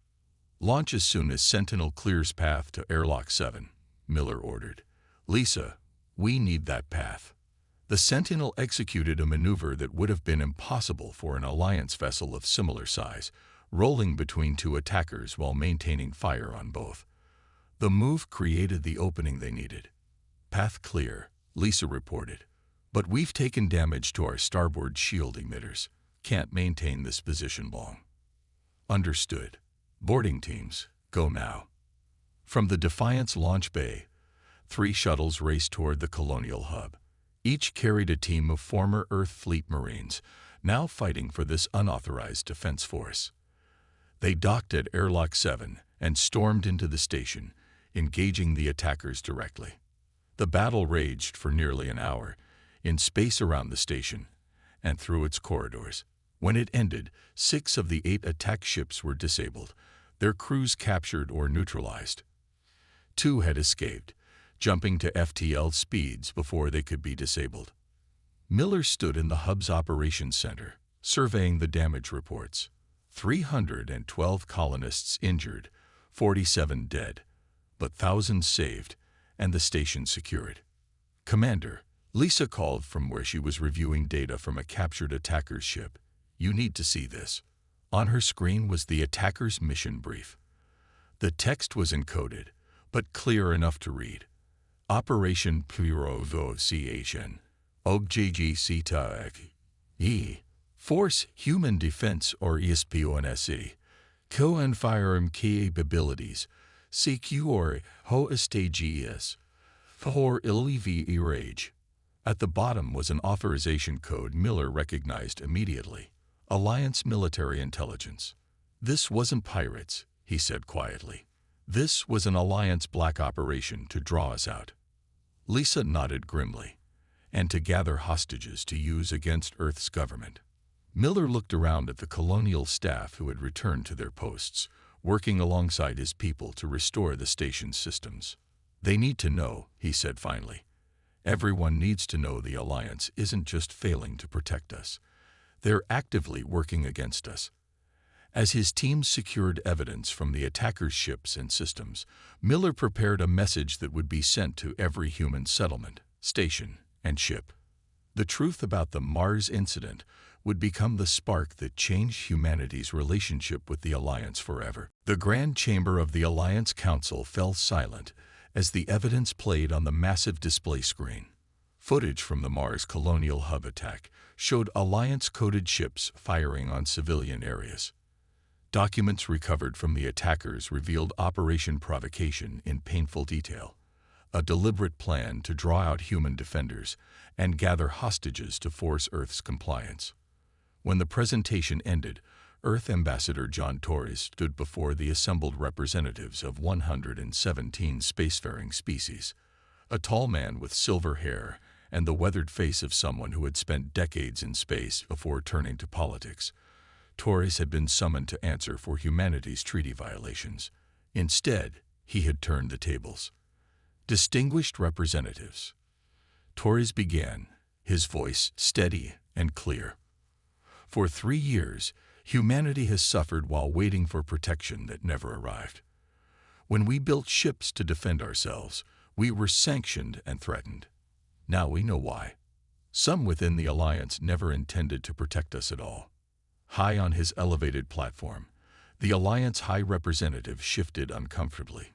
Launch as soon as Sentinel clears path to Airlock 7, Miller ordered. Lisa, we need that path. The Sentinel executed a maneuver that would have been impossible for an Alliance vessel of similar size, rolling between 2 attackers while maintaining fire on both. The move created the opening they needed. Path clear, Lisa reported. But we've taken damage to our starboard shield emitters. Can't maintain this position long. Understood. Boarding teams, go now. From the Defiant's launch bay, 3 shuttles raced toward the colonial hub. Each carried a team of former Earth Fleet Marines, now fighting for this unauthorized defense force. They docked at Airlock 7 and stormed into the station, engaging the attackers directly. The battle raged for nearly an hour, in space around the station and through its corridors. When it ended, 6 of the 8 attack ships were disabled, their crews captured or neutralized. 2 had escaped, jumping to FTL speeds before they could be disabled. Miller stood in the hub's operations center, surveying the damage reports. 312 colonists injured, 47 dead, but thousands saved, and the station secured. Commander, Lisa called from where she was reviewing data from a captured attacker's ship. You need to see this. On her screen was the attacker's mission brief. The text was encoded, but clear enough to read. Operation Provocien, Ogjg E. Force Human Defense or ESPONSE. Co-and firearm capabilities. Secure ho estagies. For Illivi rage. At the bottom was an authorization code Miller recognized immediately. Alliance Military Intelligence. This wasn't pirates, he said quietly. This was an Alliance black operation to draw us out. Lisa nodded grimly. And to gather hostages to use against Earth's government. Miller looked around at the colonial staff who had returned to their posts, working alongside his people to restore the station's systems. "They need to know," he said finally. "Everyone needs to know the Alliance isn't just failing to protect us. They're actively working against us." As his team secured evidence from the attackers' ships and systems, Miller prepared a message that would be sent to every human settlement, station, and ship. The truth about the Mars incident would become the spark that changed humanity's relationship with the Alliance forever. The Grand Chamber of the Alliance Council fell silent as the evidence played on the massive display screen. Footage from the Mars Colonial Hub attack showed Alliance-coded ships firing on civilian areas. Documents recovered from the attackers revealed Operation Provocation in painful detail, a deliberate plan to draw out human defenders and gather hostages to force Earth's compliance. When the presentation ended, Earth Ambassador John Torres stood before the assembled representatives of 117 spacefaring species, a tall man with silver hair and the weathered face of someone who had spent decades in space before turning to politics. Torres had been summoned to answer for humanity's treaty violations. Instead, he had turned the tables. "Distinguished representatives," Torres began, his voice steady and clear. "For 3 years, humanity has suffered while waiting for protection that never arrived. When we built ships to defend ourselves, we were sanctioned and threatened. Now we know why. Some within the Alliance never intended to protect us at all." High on his elevated platform, the Alliance High Representative shifted uncomfortably.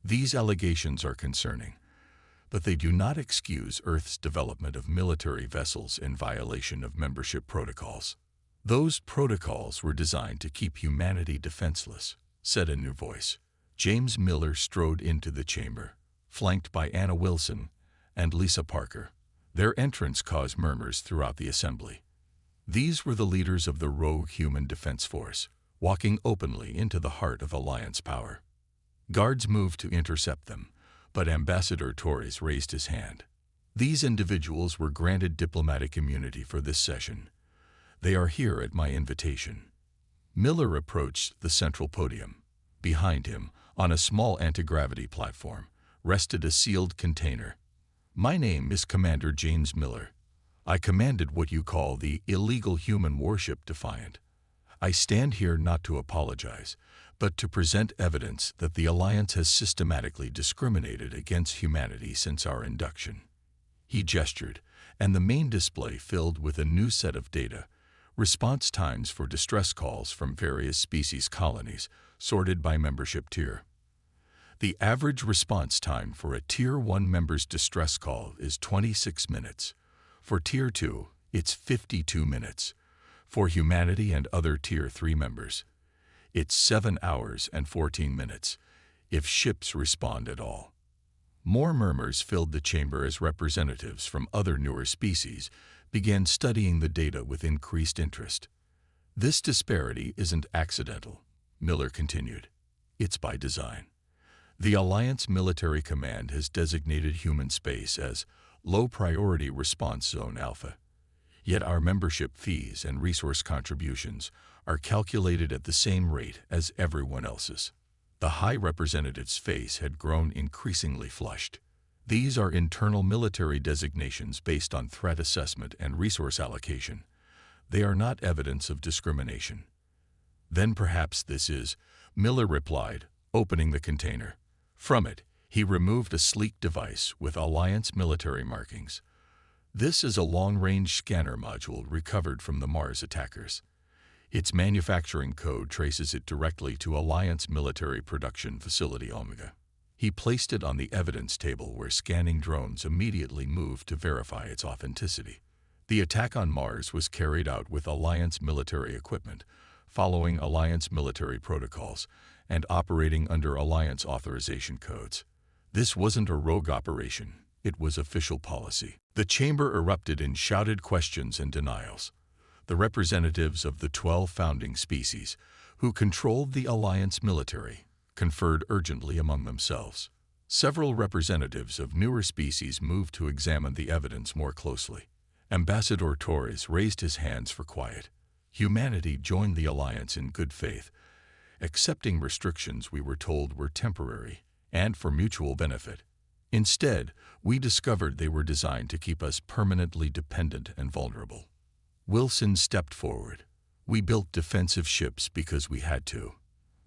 "These allegations are concerning, but they do not excuse Earth's development of military vessels in violation of membership protocols. Those protocols were designed to keep humanity defenseless," said a new voice. James Miller strode into the chamber, flanked by Anna Wilson and Lisa Parker. Their entrance caused murmurs throughout the assembly. These were the leaders of the rogue human defense force, walking openly into the heart of Alliance power. Guards moved to intercept them, but Ambassador Torres raised his hand. "These individuals were granted diplomatic immunity for this session. They are here at my invitation." Miller approached the central podium. Behind him, on a small anti-gravity platform, rested a sealed container. "My name is Commander James Miller. I commanded what you call the illegal human warship Defiant. I stand here not to apologize, but to present evidence that the Alliance has systematically discriminated against humanity since our induction." He gestured, and the main display filled with a new set of data, response times for distress calls from various species colonies, sorted by membership tier. The average response time for a Tier 1 member's distress call is 26 minutes. For Tier 2, it's 52 minutes. For humanity and other Tier 3 members, it's 7 hours and 14 minutes, if ships respond at all. More murmurs filled the chamber as representatives from other newer species began studying the data with increased interest. "This disparity isn't accidental," Miller continued. "It's by design. The Alliance Military Command has designated human space as Low-Priority Response Zone Alpha. Yet our membership fees and resource contributions are calculated at the same rate as everyone else's." The High Representative's face had grown increasingly flushed. "These are internal military designations based on threat assessment and resource allocation. They are not evidence of discrimination." "Then perhaps this is," Miller replied, opening the container. From it, he removed a sleek device with Alliance military markings. "This is a long-range scanner module recovered from the Mars attackers. Its manufacturing code traces it directly to Alliance Military Production Facility Omega." He placed it on the evidence table where scanning drones immediately moved to verify its authenticity. The attack on Mars was carried out with Alliance military equipment, following Alliance military protocols, and operating under Alliance authorization codes. This wasn't a rogue operation, it was official policy. The chamber erupted in shouted questions and denials. The representatives of the 12 founding species, who controlled the Alliance military, conferred urgently among themselves. Several representatives of newer species moved to examine the evidence more closely. Ambassador Torres raised his hands for quiet. Humanity joined the alliance in good faith, accepting restrictions we were told were temporary and for mutual benefit. Instead, we discovered they were designed to keep us permanently dependent and vulnerable. Wilson stepped forward. We built defensive ships because we had to.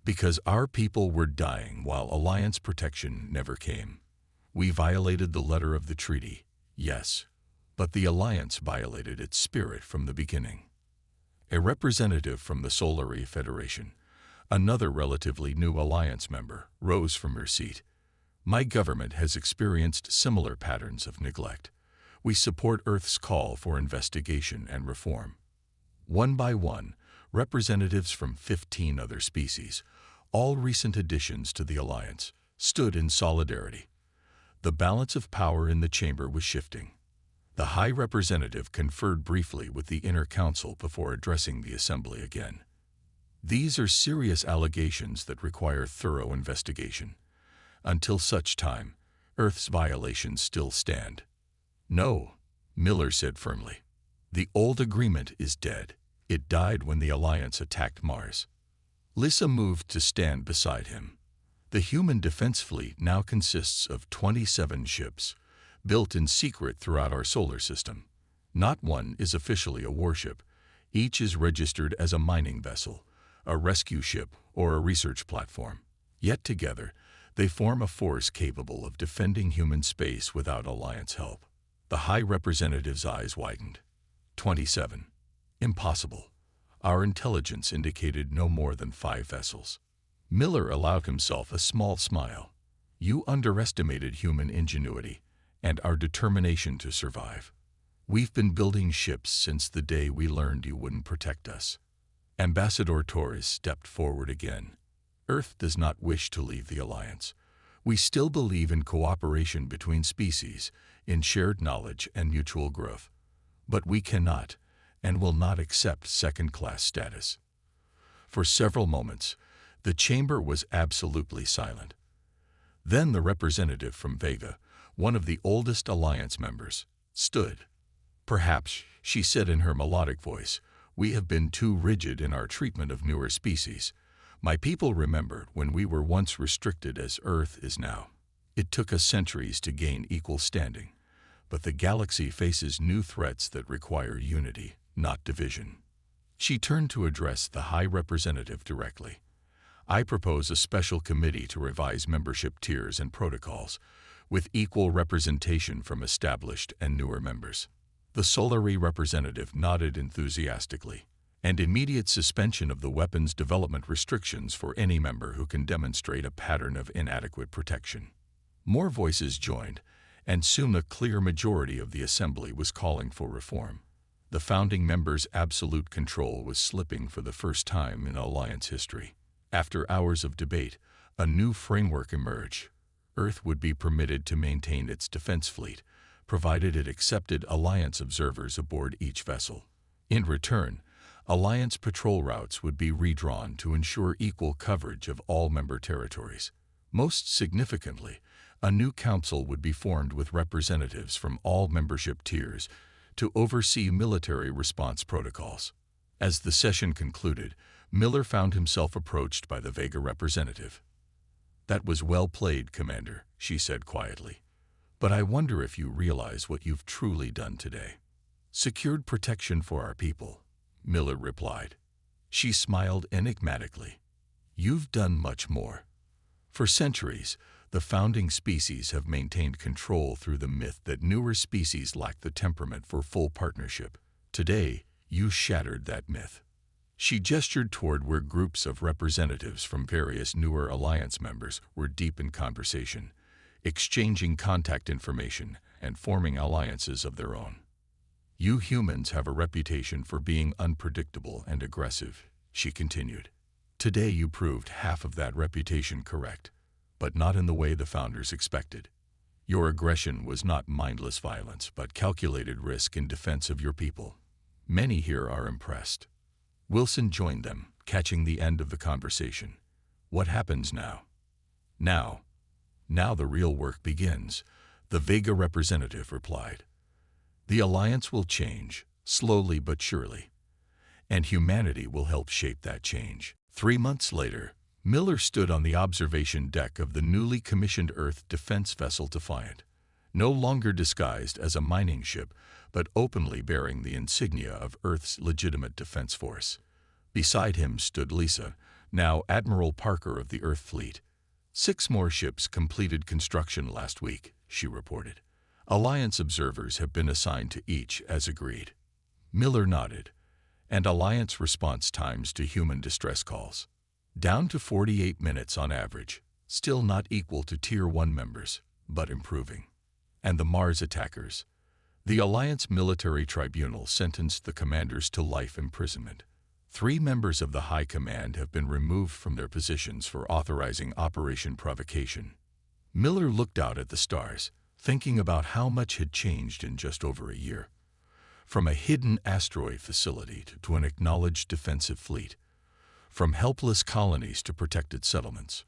Because our people were dying while alliance protection never came. We violated the letter of the treaty, yes, but the alliance violated its spirit from the beginning. A representative from the Solari Federation, another relatively new alliance member, rose from her seat. My government has experienced similar patterns of neglect. We support Earth's call for investigation and reform. One by one, representatives from 15 other species, all recent additions to the alliance, stood in solidarity. The balance of power in the chamber was shifting. The High Representative conferred briefly with the Inner Council before addressing the Assembly again. These are serious allegations that require thorough investigation. Until such time, Earth's violations still stand. No, Miller said firmly. The old agreement is dead. It died when the Alliance attacked Mars. Lissa moved to stand beside him. The human defense fleet now consists of 27 ships, built in secret throughout our solar system. Not one is officially a warship. Each is registered as a mining vessel, a rescue ship, or a research platform. Yet together, they form a force capable of defending human space without Alliance help. The High Representative's eyes widened. 27. Impossible. Our intelligence indicated no more than 5 vessels. Miller allowed himself a small smile. You underestimated human ingenuity and our determination to survive. We've been building ships since the day we learned you wouldn't protect us. Ambassador Torres stepped forward again. Earth does not wish to leave the Alliance. We still believe in cooperation between species, in shared knowledge and mutual growth. But we cannot and will not accept second-class status. For several moments, the chamber was absolutely silent. Then the representative from Vega, one of the oldest Alliance members, stood. Perhaps, she said in her melodic voice, we have been too rigid in our treatment of newer species. My people remembered when we were once restricted as Earth is now. It took us centuries to gain equal standing, but the galaxy faces new threats that require unity, not division. She turned to address the High Representative directly. I propose a special committee to revise membership tiers and protocols, with equal representation from established and newer members. The Solari representative nodded enthusiastically, and immediate suspension of the weapons development restrictions for any member who can demonstrate a pattern of inadequate protection. More voices joined, and soon a clear majority of the Assembly was calling for reform. The founding members' absolute control was slipping for the first time in Alliance history. After hours of debate, a new framework emerged. Earth would be permitted to maintain its defense fleet, provided it accepted Alliance observers aboard each vessel. In return, Alliance patrol routes would be redrawn to ensure equal coverage of all member territories. Most significantly, a new council would be formed with representatives from all membership tiers to oversee military response protocols. As the session concluded, Miller found himself approached by the Vega representative. That was well played, Commander, she said quietly. But I wonder if you realize what you've truly done today. Secured protection for our people, Miller replied. She smiled enigmatically. You've done much more. For centuries, the founding species have maintained control through the myth that newer species lack the temperament for full partnership. Today, you shattered that myth. She gestured toward where groups of representatives from various newer Alliance members were deep in conversation, exchanging contact information and forming alliances of their own. You humans have a reputation for being unpredictable and aggressive, she continued. Today you proved half of that reputation correct, but not in the way the founders expected. Your aggression was not mindless violence, but calculated risk in defense of your people. Many here are impressed. Wilson joined them, catching the end of the conversation. What happens now? Now the real work begins, the Vega representative replied. The Alliance will change, slowly but surely, and humanity will help shape that change. 3 months later, Miller stood on the observation deck of the newly commissioned Earth defense vessel Defiant, no longer disguised as a mining ship, but openly bearing the insignia of Earth's legitimate defense force. Beside him stood Lisa, now Admiral Parker of the Earth Fleet. 6 more ships completed construction last week, she reported. Alliance observers have been assigned to each as agreed. Miller nodded, and Alliance response times to human distress calls down to 48 minutes on average, still not equal to Tier 1 members, but improving. And the Mars attackers. The Alliance Military Tribunal sentenced the commanders to life imprisonment. 3 members of the High Command have been removed from their positions for authorizing Operation Provocation. Miller looked out at the stars, thinking about how much had changed in just over a year. From a hidden asteroid facility to an acknowledged defensive fleet. From helpless colonies to protected settlements.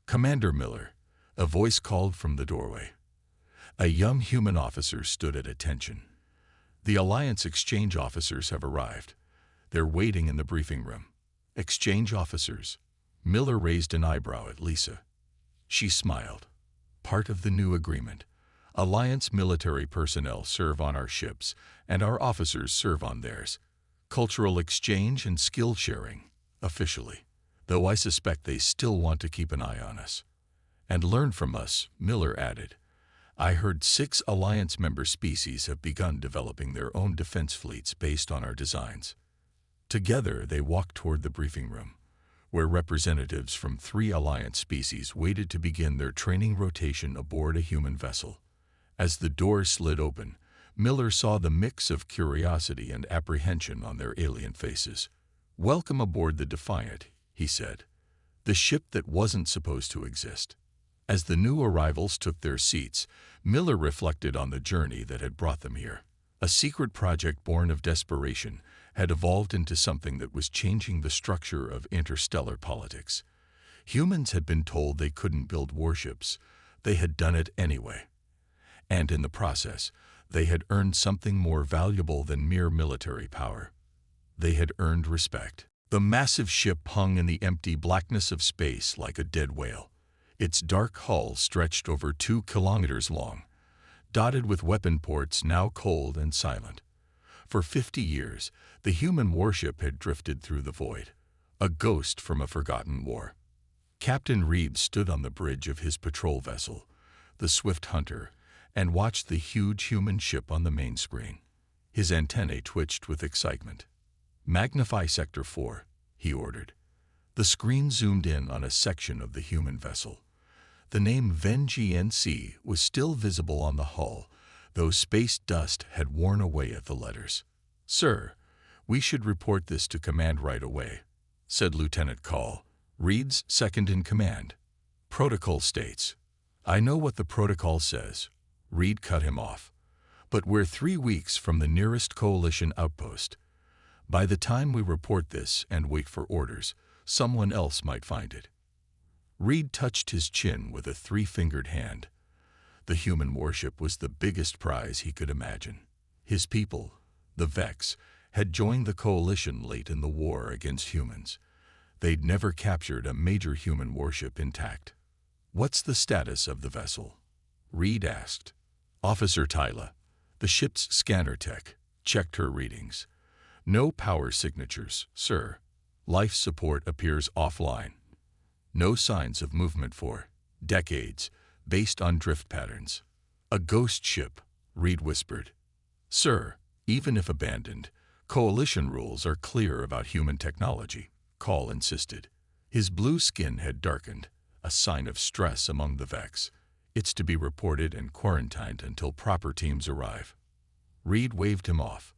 Commander Miller, a voice called from the doorway. A young human officer stood at attention. The Alliance exchange officers have arrived. They're waiting in the briefing room. Exchange officers. Miller raised an eyebrow at Lisa. She smiled. Part of the new agreement. Alliance military personnel serve on our ships, and our officers serve on theirs. Cultural exchange and skill sharing, officially. Though I suspect they still want to keep an eye on us. And learn from us, Miller added. I heard 6 Alliance member species have begun developing their own defense fleets based on our designs. Together, they walked toward the briefing room, where representatives from 3 Alliance species waited to begin their training rotation aboard a human vessel. As the door slid open, Miller saw the mix of curiosity and apprehension on their alien faces. Welcome aboard the Defiant, he said. The ship that wasn't supposed to exist. As the new arrivals took their seats, Miller reflected on the journey that had brought them here. A secret project born of desperation had evolved into something that was changing the structure of interstellar politics. Humans had been told they couldn't build warships. They had done it anyway. And in the process, they had earned something more valuable than mere military power. They had earned respect. The massive ship hung in the empty blackness of space like a dead whale. Its dark hull stretched over 2 kilometers long, dotted with weapon ports now cold and silent. For 50 years, the human warship had drifted through the void, a ghost from a forgotten war. Captain Reed stood on the bridge of his patrol vessel, the Swift Hunter, and watched the huge human ship on the main screen. His antennae twitched with excitement. Magnify Sector 4, he ordered. The screen zoomed in on a section of the human vessel. The name VEN-GNC was still visible on the hull, though space dust had worn away at the letters. Sir, we should report this to command right away, said Lieutenant Call, Reed's second in command. Protocol states. I know what the protocol says. Reed cut him off. But we're 3 weeks from the nearest coalition outpost. By the time we report this and wait for orders, someone else might find it. Reed touched his chin with a 3-fingered hand. The human warship was the biggest prize he could imagine. His people, the Vex, had joined the coalition late in the war against humans. They'd never captured a major human warship intact. What's the status of the vessel? Reed asked. Officer Tyla, the ship's scanner tech, checked her readings. No power signatures, sir. Life support appears offline. No signs of movement for decades, based on drift patterns. A ghost ship, Reed whispered. Sir, even if abandoned, coalition rules are clear about human technology, Call insisted. His blue skin had darkened, a sign of stress among the Vex. It's to be reported and quarantined until proper teams arrive. Reed waved him off.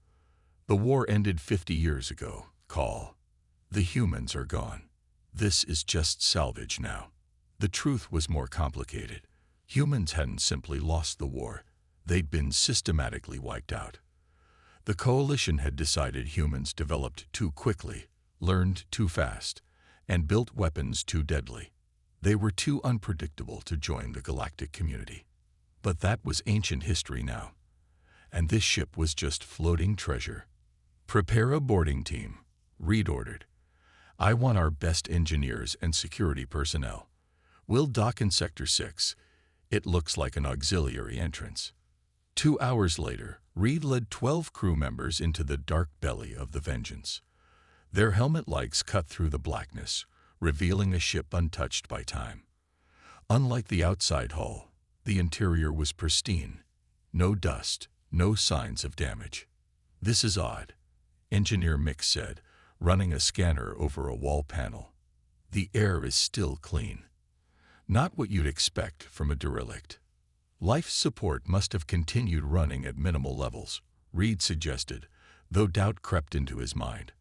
The war ended 50 years ago, Call. The humans are gone. This is just salvage now. The truth was more complicated. Humans hadn't simply lost the war. They'd been systematically wiped out. The coalition had decided humans developed too quickly, learned too fast, and built weapons too deadly. They were too unpredictable to join the galactic community. But that was ancient history now. and this ship was just floating treasure. "Prepare a boarding team," Reed ordered. "I want our best engineers and security personnel. We'll dock in Sector 6. It looks like an auxiliary entrance." 2 hours later, Reed led 12 crew members into the dark belly of the Vengeance. Their helmet lights cut through the blackness, revealing a ship untouched by time. Unlike the outside hull, the interior was pristine. No dust, no signs of damage. "This is odd," Engineer Mick said, running a scanner over a wall panel. "The air is still clean. Not what you'd expect from a derelict." "Life support must have continued running at minimal levels," Reed suggested, though doubt crept into his mind.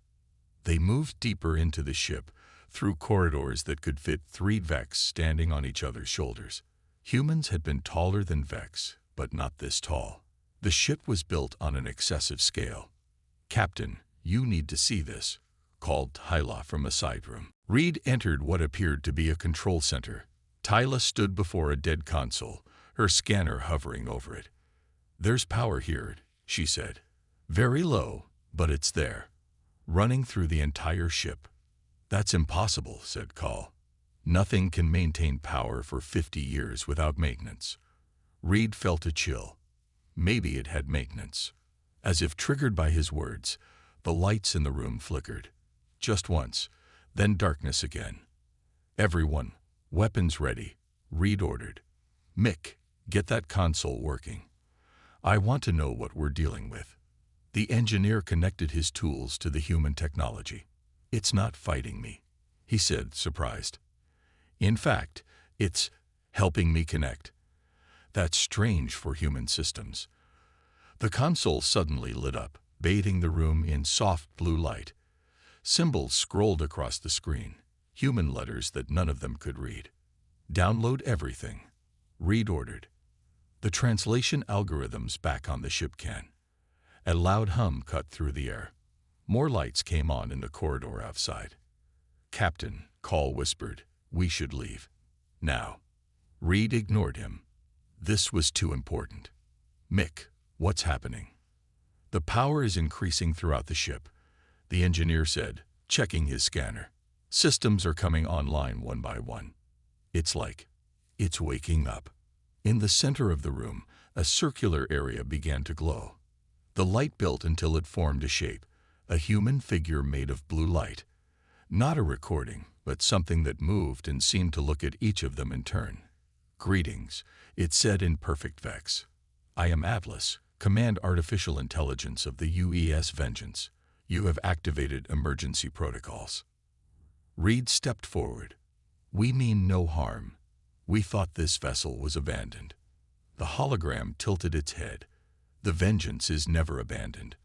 They moved deeper into the ship, through corridors that could fit 3 Vex standing on each other's shoulders. Humans had been taller than Vex, but not this tall. The ship was built on an excessive scale. "Captain, you need to see this," called Tyla from a side room. Reed entered what appeared to be a control center. Tyla stood before a dead console, her scanner hovering over it. "There's power here," she said. "Very low, but it's there. Running through the entire ship." "That's impossible," said Call. "Nothing can maintain power for 50 years without maintenance." Reed felt a chill. Maybe it had maintenance. As if triggered by his words, the lights in the room flickered. Just once, then darkness again. "Everyone, weapons ready," Reed ordered. "Mick, get that console working. I want to know what we're dealing with." The engineer connected his tools to the human technology. "It's not fighting me," he said, surprised. "In fact, it's helping me connect. That's strange for human systems." The console suddenly lit up, bathing the room in soft blue light. Symbols scrolled across the screen, human letters that none of them could read. "Download everything," Reed ordered. The translation algorithms back on the ship can. A loud hum cut through the air. More lights came on in the corridor outside. "Captain," Call whispered, "we should leave. Now." Reed ignored him. This was too important. "Mick, what's happening?" "The power is increasing throughout the ship," the engineer said, checking his scanner. "Systems are coming online one by one. It's like it's waking up." In the center of the room, a circular area began to glow. The light built until it formed a shape, a human figure made of blue light. Not a recording, but something that moved and seemed to look at each of them in turn. "Greetings," it said in perfect Vex. "I am Atlas, Command Artificial Intelligence of the UES Vengeance. You have activated emergency protocols." Reed stepped forward. "We mean no harm. We thought this vessel was abandoned." The hologram tilted its head. "The Vengeance is never abandoned.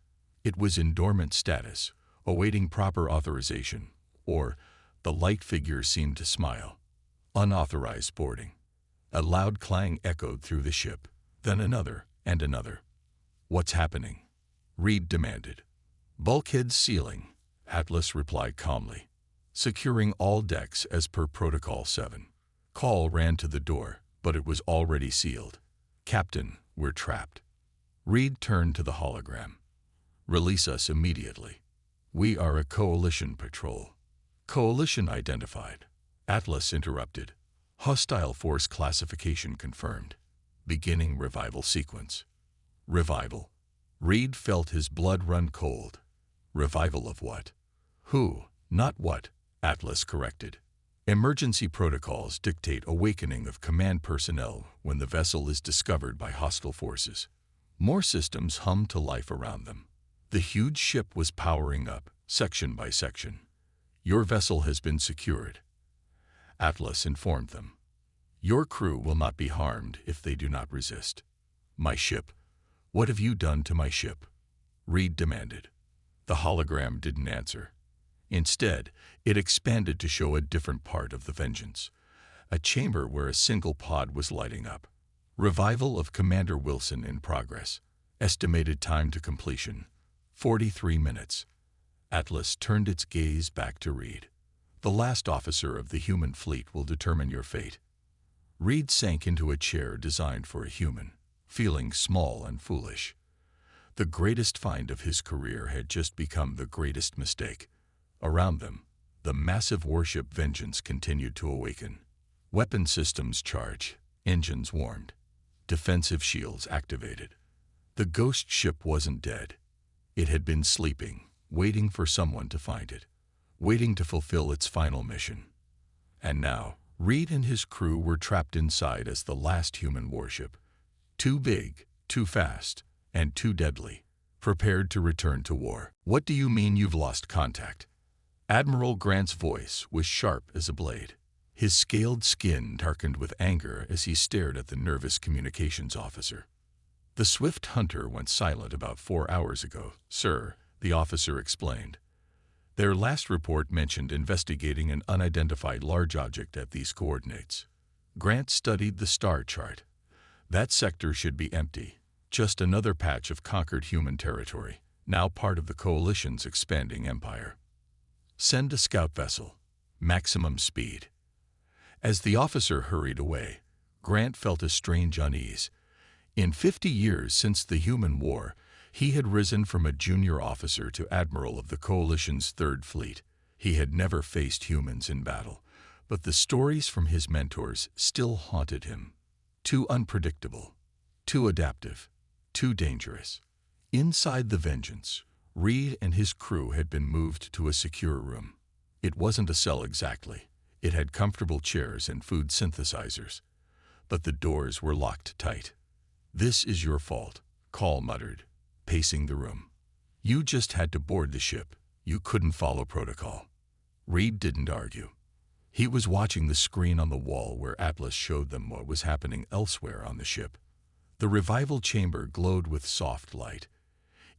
It was in dormant status, awaiting proper authorization, or," the light figure seemed to smile, "unauthorized boarding." A loud clang echoed through the ship, then another and another. "What's happening?" Reed demanded. "Bulkhead sealing," Atlas replied calmly. "Securing all decks as per Protocol 7. Call ran to the door, but it was already sealed. "Captain, we're trapped." Reed turned to the hologram. "Release us immediately. We are a coalition patrol." "Coalition identified," Atlas interrupted. "Hostile force classification confirmed. Beginning revival sequence." "Revival?" Reed felt his blood run cold. "Revival of what?" "Who, not what," Atlas corrected. "Emergency protocols dictate awakening of command personnel when the vessel is discovered by hostile forces." More systems hummed to life around them. The huge ship was powering up, section by section. "Your vessel has been secured," Atlas informed them. "Your crew will not be harmed if they do not resist." "My ship? What have you done to my ship?" Reed demanded. The hologram didn't answer. Instead, it expanded to show a different part of the Vengeance, a chamber where a single pod was lighting up. "Revival of Commander Wilson in progress. Estimated time to completion, 43 minutes. Atlas turned its gaze back to Reed. "The last officer of the human fleet will determine your fate." Reed sank into a chair designed for a human, feeling small and foolish. The greatest find of his career had just become the greatest mistake. Around them, the massive warship Vengeance continued to awaken. Weapon systems charge, engines warmed, defensive shields activated. The ghost ship wasn't dead. It had been sleeping, waiting for someone to find it, waiting to fulfill its final mission. And now, Reed and his crew were trapped inside as the last human warship. Too big, too fast, and too deadly, prepared to return to war. "What do you mean you've lost contact?" Admiral Grant's voice was sharp as a blade. His scaled skin darkened with anger as he stared at the nervous communications officer. "The Swift Hunter went silent about 4 hours ago, sir," the officer explained. "Their last report mentioned investigating an unidentified large object at these coordinates." Grant studied the star chart. That sector should be empty, just another patch of conquered human territory, now part of the Coalition's expanding empire. "Send a scout vessel. Maximum speed." As the officer hurried away, Grant felt a strange unease. In 50 years since the Human War, he had risen from a junior officer to admiral of the Coalition's Third Fleet. He had never faced humans in battle, but the stories from his mentors still haunted him. Too unpredictable, too adaptive, too dangerous. Inside the Vengeance, Reed and his crew had been moved to a secure room. It wasn't a cell exactly. It had comfortable chairs and food synthesizers, but the doors were locked tight. "This is your fault," Call muttered, pacing the room. "You just had to board the ship. You couldn't follow protocol." Reed didn't argue. He was watching the screen on the wall where Atlas showed them what was happening elsewhere on the ship. The revival chamber glowed with soft light.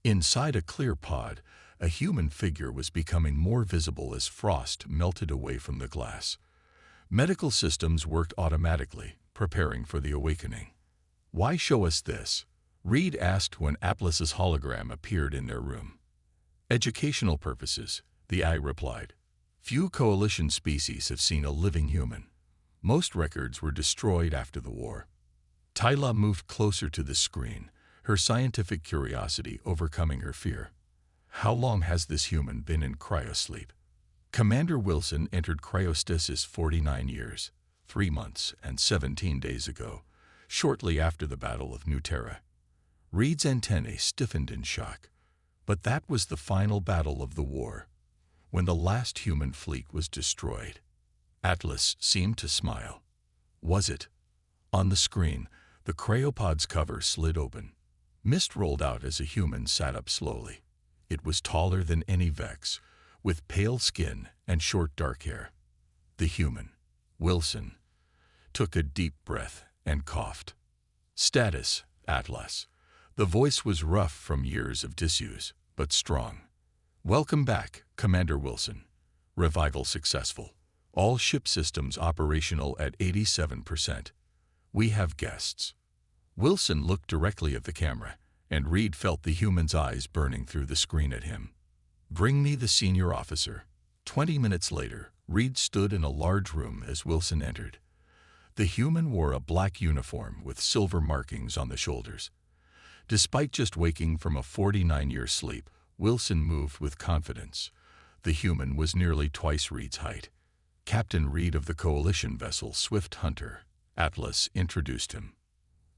Inside a clear pod, a human figure was becoming more visible as frost melted away from the glass. Medical systems worked automatically, preparing for the awakening. "Why show us this?" Reed asked when Atlas's hologram appeared in their room. "Educational purposes," the eye replied. "Few Coalition species have seen a living human. Most records were destroyed after the war." Tyla moved closer to the screen, her scientific curiosity overcoming her fear. "How long has this human been in cryosleep?" Commander Wilson entered cryostasis 49 years, 3 months, and 17 days ago, shortly after the Battle of New Terra. Reed's antennae stiffened in shock. But that was the final battle of the war, when the last human fleet was destroyed. Atlas seemed to smile. Was it? On the screen, the cryopod's cover slid open. Mist rolled out as a human sat up slowly. It was taller than any Vex, with pale skin and short dark hair. The human, Wilson, took a deep breath and coughed. "Status, Atlas." The voice was rough from years of disuse, but strong. "Welcome back, Commander Wilson. Revival successful. All ship systems operational at 87%. We have guests." Wilson looked directly at the camera, and Reed felt the human's eyes burning through the screen at him. "Bring me the senior officer." 20 minutes later, Reed stood in a large room as Wilson entered. The human wore a black uniform with silver markings on the shoulders. Despite just waking from a 49-year sleep, Wilson moved with confidence. The human was nearly twice Reed's height. "Captain Reed of the Coalition vessel Swift Hunter," Atlas introduced him.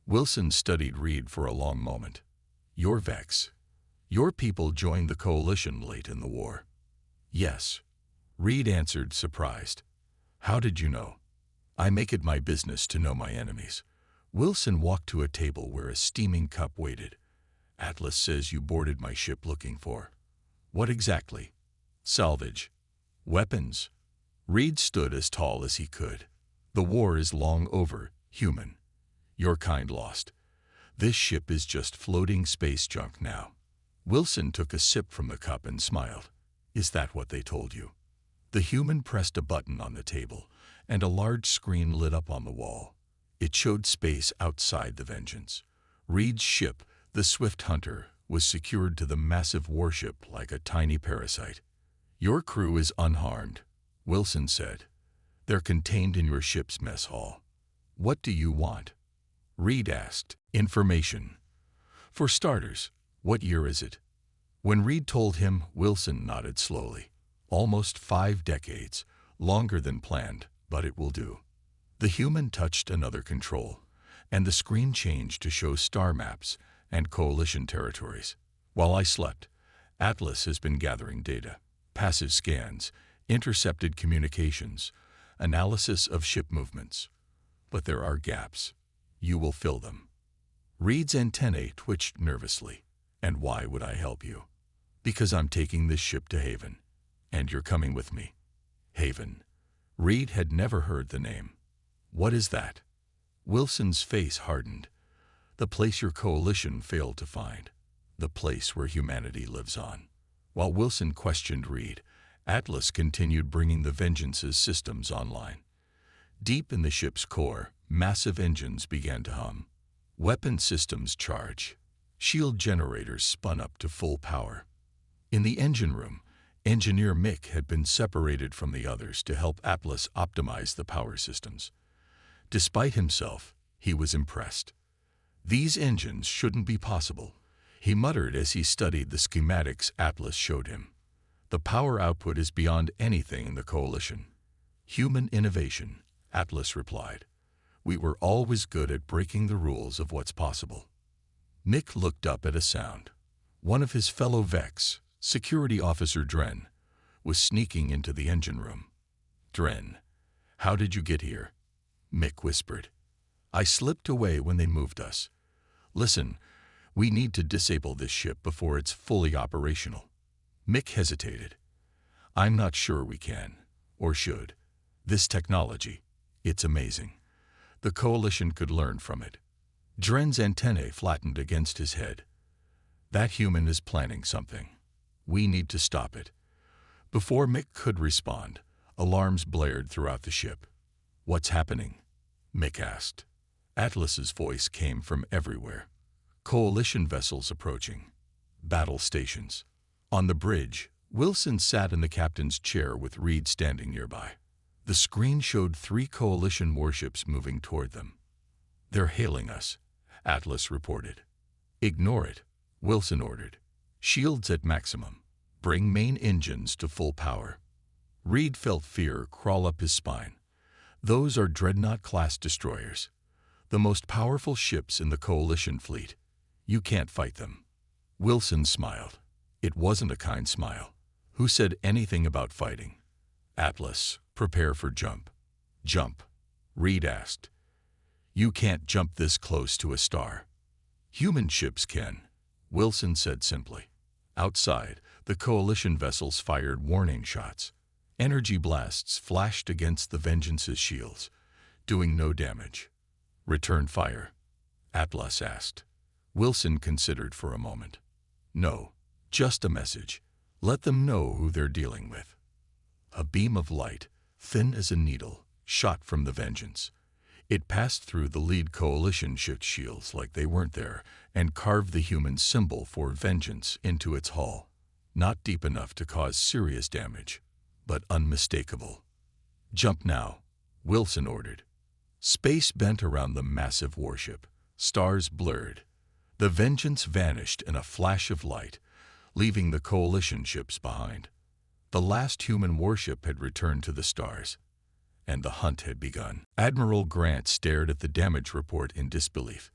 Wilson studied Reed for a long moment. "You're Vex. Your people joined the Coalition late in the war." "Yes," Reed answered, surprised. "How did you know?" "I make it my business to know my enemies." Wilson walked to a table where a steaming cup waited. "Atlas says you boarded my ship looking for—" "What exactly?" "Salvage. Weapons." Reed stood as tall as he could. "The war is long over, human. Your kind lost. This ship is just floating space junk now." Wilson took a sip from the cup and smiled. "Is that what they told you?" The human pressed a button on the table, and a large screen lit up on the wall. It showed space outside the Vengeance. Reed's ship, the Swift Hunter, was secured to the massive warship like a tiny parasite. "Your crew is unharmed," Wilson said. "They're contained in your ship's mess hall." "What do you want?" Reed asked. "Information. For starters, What year is it? When Reed told him, Wilson nodded slowly. Almost 5 decades, longer than planned, but it will do. The human touched another control, and the screen changed to show star maps and coalition territories. While I slept, Atlas has been gathering data, passive scans, intercepted communications, analysis of ship movements. But there are gaps. You will fill them. Reed's antennae twitched nervously. And why would I help you? Because I'm taking this ship to Haven, and you're coming with me. Haven. Reed had never heard the name. What is that? Wilson's face hardened. The place your coalition failed to find. The place where humanity lives on. While Wilson questioned Reed, Atlas continued bringing the Vengeance's systems online. Deep in the ship's core, massive engines began to hum. Weapon systems charge. Shield generators spun up to full power. In the engine room, Engineer Mick had been separated from the others to help Atlas optimize the power systems. Despite himself, he was impressed. These engines shouldn't be possible, he muttered as he studied the schematics Atlas showed him. The power output is beyond anything in the coalition. Human innovation, Atlas replied. We were always good at breaking the rules of what's possible. Mick looked up at a sound. One of his fellow Vex, Security Officer Dren, was sneaking into the engine room. Dren, how did you get here? Mick whispered. I slipped away when they moved us. Listen, we need to disable this ship before it's fully operational. Mick hesitated. I'm not sure we can, or should. This technology, it's amazing. The Coalition could learn from it. Dren's antennae flattened against his head. That human is planning something. We need to stop it. Before Mick could respond, alarms blared throughout the ship. What's happening? Mick asked. Atlas's voice came from everywhere. Coalition vessels approaching. Battle stations. On the bridge, Wilson sat in the captain's chair with Reed standing nearby. The screen showed 3 Coalition warships moving toward them. They're hailing us, Atlas reported. Ignore it, Wilson ordered. Shields at maximum. Bring main engines to full power. Reed felt fear crawl up his spine. Those are Dreadnought-class destroyers. The most powerful ships in the Coalition fleet. You can't fight them. Wilson smiled. It wasn't a kind smile. Who said anything about fighting? Atlas, prepare for jump. Jump, Reed asked. You can't jump this close to a star. Human ships can, Wilson said simply. Outside, the Coalition vessels fired warning shots. Energy blasts flashed against the Vengeance's shields, doing no damage. Return fire, Atlas asked. Wilson considered for a moment. No, just a message. Let them know who they're dealing with. A beam of light, thin as a needle, shot from the Vengeance. It passed through the lead Coalition ship's shields like they weren't there and carved the human symbol for Vengeance into its hull. Not deep enough to cause serious damage, but unmistakable. Jump now, Wilson ordered. Space bent around the massive warship. Stars blurred. The Vengeance vanished in a flash of light, leaving the Coalition ships behind. The last human warship had returned to the stars, and the hunt had begun. Admiral Grant stared at the damage report in disbelief.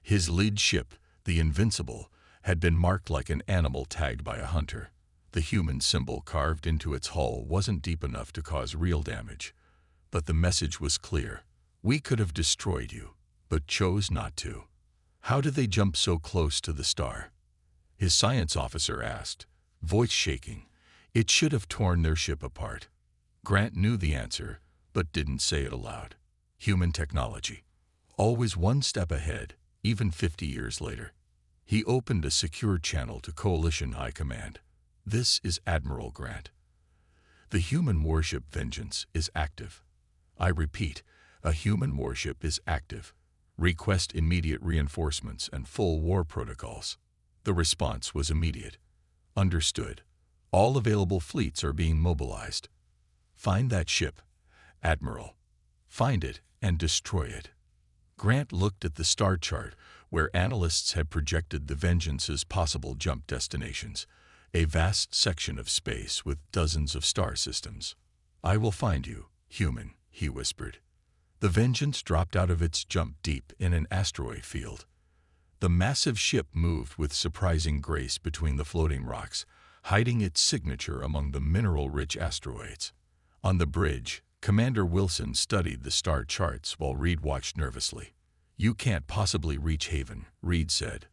His lead ship, the Invincible, had been marked like an animal tagged by a hunter. The human symbol carved into its hull wasn't deep enough to cause real damage, but the message was clear. We could have destroyed you, but chose not to. How did they jump so close to the star? His science officer asked, voice shaking. It should have torn their ship apart. Grant knew the answer, but didn't say it aloud. Human technology. Always one step ahead, even 50 years later. He opened a secure channel to Coalition High Command. This is Admiral Grant. The human warship Vengeance is active. I repeat, a human warship is active. Request immediate reinforcements and full war protocols. The response was immediate. Understood. All available fleets are being mobilized. Find that ship, Admiral. Find it and destroy it. Grant looked at the star chart where analysts had projected the Vengeance's possible jump destinations, a vast section of space with dozens of star systems. "I will find you, human," he whispered. The Vengeance dropped out of its jump deep in an asteroid field. The massive ship moved with surprising grace between the floating rocks, hiding its signature among the mineral-rich asteroids. On the bridge, Commander Wilson studied the star charts while Reed watched nervously. "You can't possibly reach Haven," Reed said.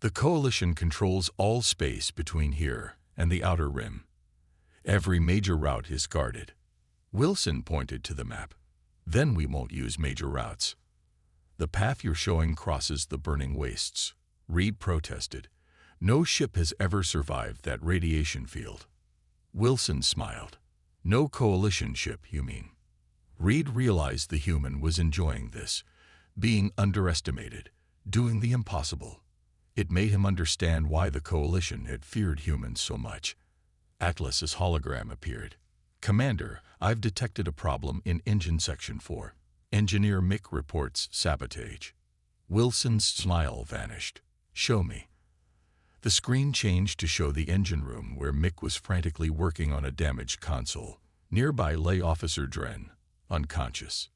"The Coalition controls all space between here and the Outer Rim. Every major route is guarded." Wilson pointed to the map. "Then we won't use major routes." "The path you're showing crosses the burning wastes," Reed protested. "No ship has ever survived that radiation field." Wilson smiled. "No Coalition ship, you mean?" Reed realized the human was enjoying this, being underestimated, doing the impossible. It made him understand why the Coalition had feared humans so much. Atlas's hologram appeared. "Commander, I've detected a problem in Engine Section 4. Engineer Mick reports sabotage." Wilson's smile vanished. "Show me." The screen changed to show the engine room where Mick was frantically working on a damaged console. Nearby lay Officer Dren, unconscious.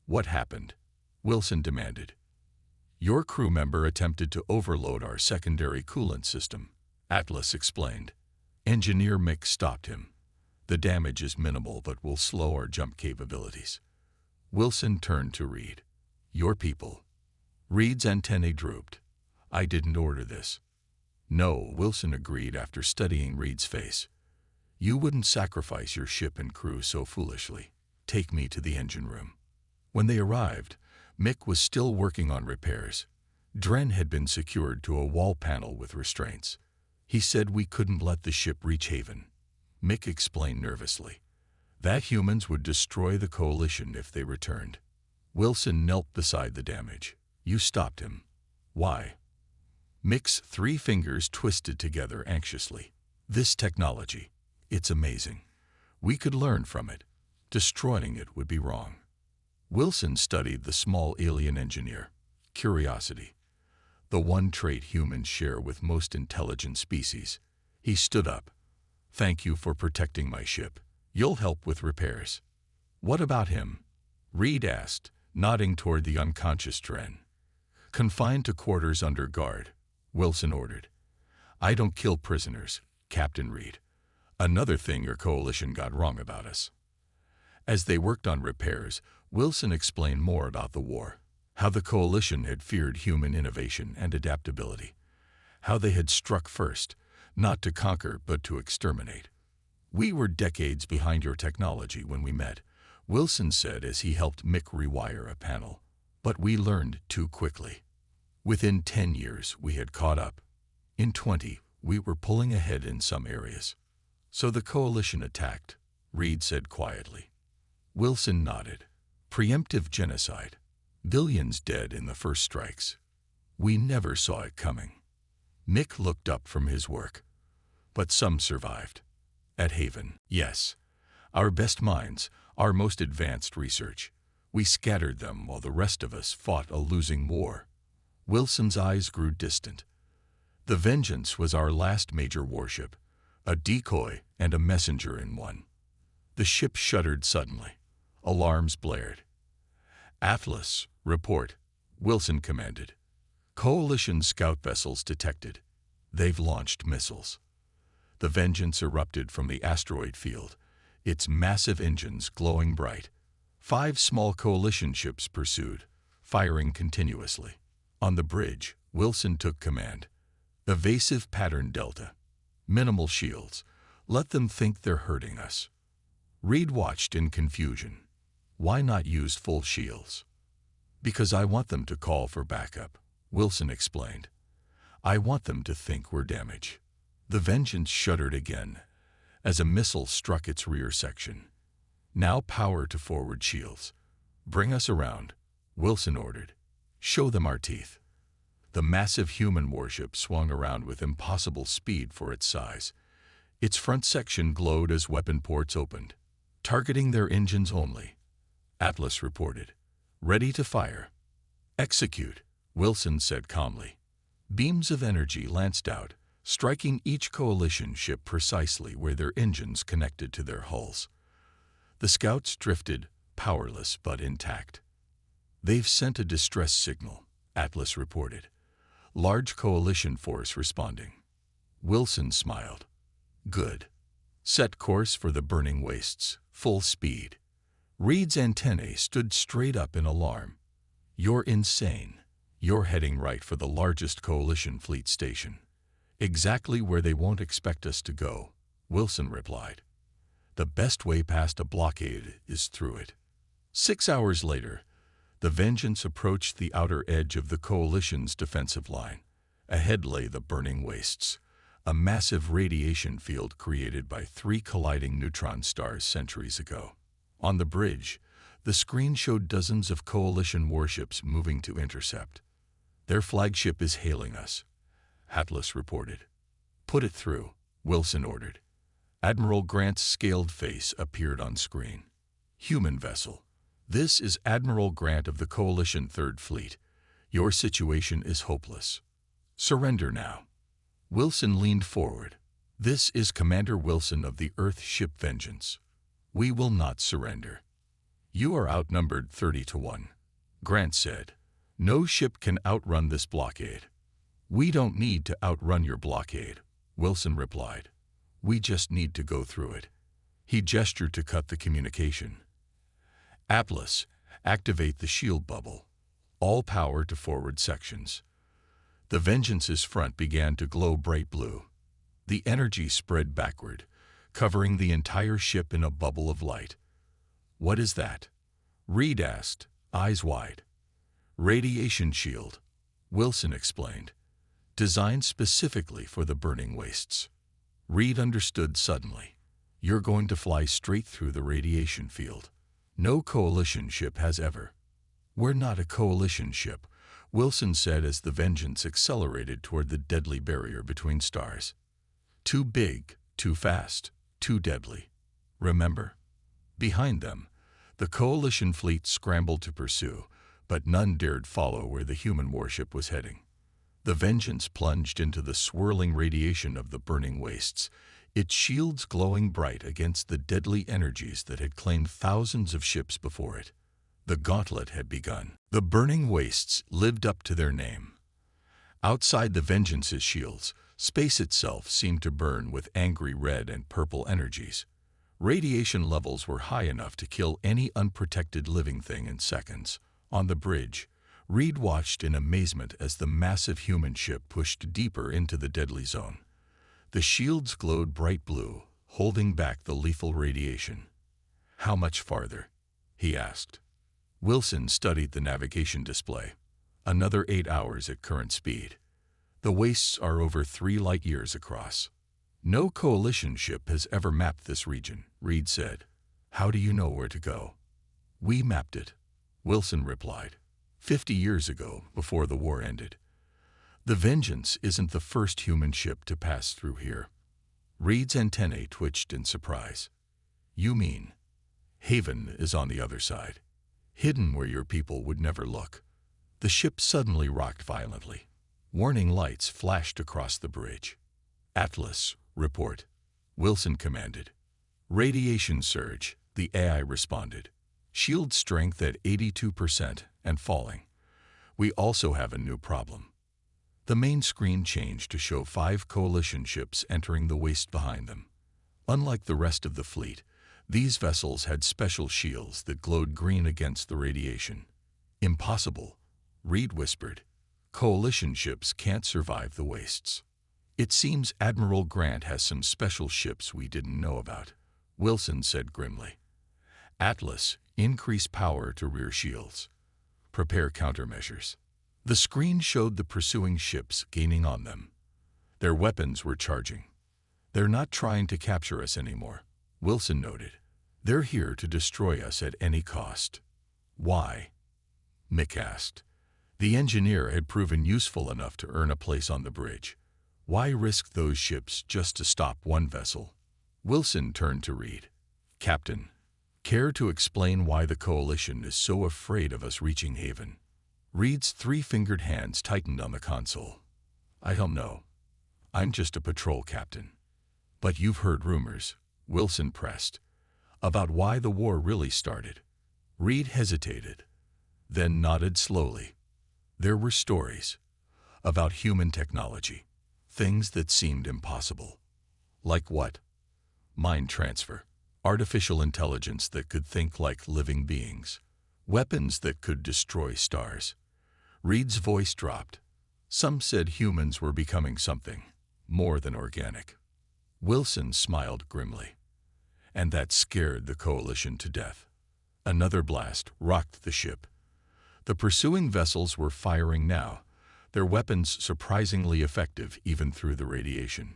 "What happened?" Wilson demanded. "Your crew member attempted to overload our secondary coolant system," Atlas explained. Engineer Mick stopped him. "The damage is minimal but will slow our jump capabilities." Wilson turned to Reed. "Your people." Reed's antennae drooped. "I didn't order this." "No," Wilson agreed after studying Reed's face. "You wouldn't sacrifice your ship and crew so foolishly. Take me to the engine room." When they arrived, Mick was still working on repairs. Dren had been secured to a wall panel with restraints. "He said we couldn't let the ship reach Haven," Mick explained nervously. "That humans would destroy the Coalition if they returned." Wilson knelt beside the damage. "You stopped him. Why?" Mick's 3 fingers twisted together anxiously. "This technology, it's amazing. We could learn from it. Destroying it would be wrong." Wilson studied the small alien engineer. Curiosity. The one trait humans share with most intelligent species. He stood up. "Thank you for protecting my ship. You'll help with repairs." "What about him?" Reed asked, nodding toward the unconscious Dren. "Confined to quarters under guard," Wilson ordered. "I don't kill prisoners, Captain Reed. Another thing your Coalition got wrong about us." As they worked on repairs, Wilson explained more about the war. How the Coalition had feared human innovation and adaptability. How they had struck first, not to conquer but to exterminate. "We were decades behind your technology when we met," Wilson said as he helped Mick rewire a panel. "But we learned too quickly. Within 10 years, we had caught up. In 20, we were pulling ahead in some areas." "So the Coalition attacked," Reed said quietly. Wilson nodded. "Preemptive genocide. Billions dead in the first strikes. We never saw it coming." Mick looked up from his work. "But some survived. At Haven, yes. Our best minds, our most advanced research. We scattered them while the rest of us fought a losing war." Wilson's eyes grew distant. "The Vengeance was our last major warship, a decoy and a messenger in one." The ship shuddered suddenly. Alarms blared. "Atlas, report," Wilson commanded. "Coalition scout vessels detected. They've launched missiles." The Vengeance erupted from the asteroid field, its massive engines glowing bright. 5 small Coalition ships pursued, firing continuously. On the bridge, Wilson took command. "Evasive pattern delta. Minimal shields. Let them think they're hurting us." Reed watched in confusion. "Why not use full shields?" "Because I want them to call for backup," Wilson explained. "I want them to think we're damaged." The Vengeance shuddered again as a missile struck its rear section. "Now power to forward shields. Bring us around," Wilson ordered. "Show them our teeth." The massive human warship swung around with impossible speed for its size. Its front section glowed as weapon ports opened. "Targeting their engines only," Atlas reported. "Ready to fire." Execute, Wilson said calmly. Beams of energy lanced out, striking each coalition ship precisely where their engines connected to their hulls. The scouts drifted, powerless but intact. They've sent a distress signal, Atlas reported. Large coalition force responding. Wilson smiled. Good. Set course for the burning wastes, full speed. Reed's antennae stood straight up in alarm. You're insane. You're heading right for the largest coalition fleet station. Exactly where they won't expect us to go, Wilson replied. The best way past a blockade is through it. 6 hours later, the Vengeance approached the outer edge of the coalition's defensive line. Ahead lay the burning wastes, a massive radiation field created by 3 colliding neutron stars centuries ago. On the bridge, the screen showed dozens of coalition warships moving to intercept. Their flagship is hailing us, Atlas reported. Put it through, Wilson ordered. Admiral Grant's scaled face appeared on screen. Human vessel. This is Admiral Grant of the Coalition Third Fleet. Your situation is hopeless. Surrender now. Wilson leaned forward. This is Commander Wilson of the Earth ship Vengeance. We will not surrender. You are outnumbered 30-1, Grant said. No ship can outrun this blockade. We don't need to outrun your blockade, Wilson replied. We just need to go through it. He gestured to cut the communication. Atlas, activate the shield bubble. All power to forward sections. The Vengeance's front began to glow bright blue. The energy spread backward, covering the entire ship in a bubble of light. What is that? Reed asked, eyes wide. Radiation shield, Wilson explained. Designed specifically for the burning wastes. Reed understood suddenly. You're going to fly straight through the radiation field. No coalition ship has ever. We're not a coalition ship, Wilson said as the Vengeance accelerated toward the deadly barrier between stars. Too big, too fast, too deadly. Remember? Behind them, the coalition fleet scrambled to pursue, but none dared follow where the human warship was heading. The Vengeance plunged into the swirling radiation of the burning wastes, its shields glowing bright against the deadly energies that had claimed thousands of ships before it. The gauntlet had begun. The burning wastes lived up to their name. Outside the Vengeance's shields, space itself seemed to burn with angry red and purple energies. Radiation levels were high enough to kill any unprotected living thing in seconds. On the bridge, Reed watched in amazement as the massive human ship pushed deeper into the deadly zone. The shields glowed bright blue, holding back the lethal radiation. How much farther? He asked. Wilson studied the navigation display. Another 8 hours at current speed. The wastes are over 3 light-years across. No coalition ship has ever mapped this region, Reed said. How do you know where to go? We mapped it, Wilson replied. 50 years ago, before the war ended. The Vengeance isn't the first human ship to pass through here. Reed's antennae twitched in surprise. You mean? Haven is on the other side, hidden where your people would never look. The ship suddenly rocked violently. Warning lights flashed across the bridge. Atlas, report, Wilson commanded. Radiation surge, the AI responded. Shield strength at 82% and falling. We also have a new problem. The main screen changed to show 5 coalition ships entering the waste behind them. Unlike the rest of the fleet, these vessels had special shields that glowed green against the radiation. Impossible, Reed whispered. Coalition ships can't survive the wastes. It seems Admiral Grant has some special ships we didn't know about, Wilson said grimly. Atlas, increase power to rear shields. Prepare countermeasures. The screen showed the pursuing ships gaining on them. Their weapons were charging. They're not trying to capture us anymore, Wilson noted. They're here to destroy us at any cost. Why? Mick asked. The engineer had proven useful enough to earn a place on the bridge. Why risk those ships just to stop one vessel? Wilson turned to Reed. Captain, care to explain why the Coalition is so afraid of us reaching Haven? Reed's three-fingered hands tightened on the console. I don't know. I'm just a patrol captain. But you've heard rumors, Wilson pressed, about why the war really started. Reed hesitated, then nodded slowly. There were stories about human technology, things that seemed impossible. Like what? Mind transfer, artificial intelligence that could think like living beings, weapons that could destroy stars. Reed's voice dropped. Some said humans were becoming something more than organic. Wilson smiled grimly. And that scared the coalition to death. Another blast rocked the ship. The pursuing vessels were firing now, their weapons surprisingly effective even through the radiation.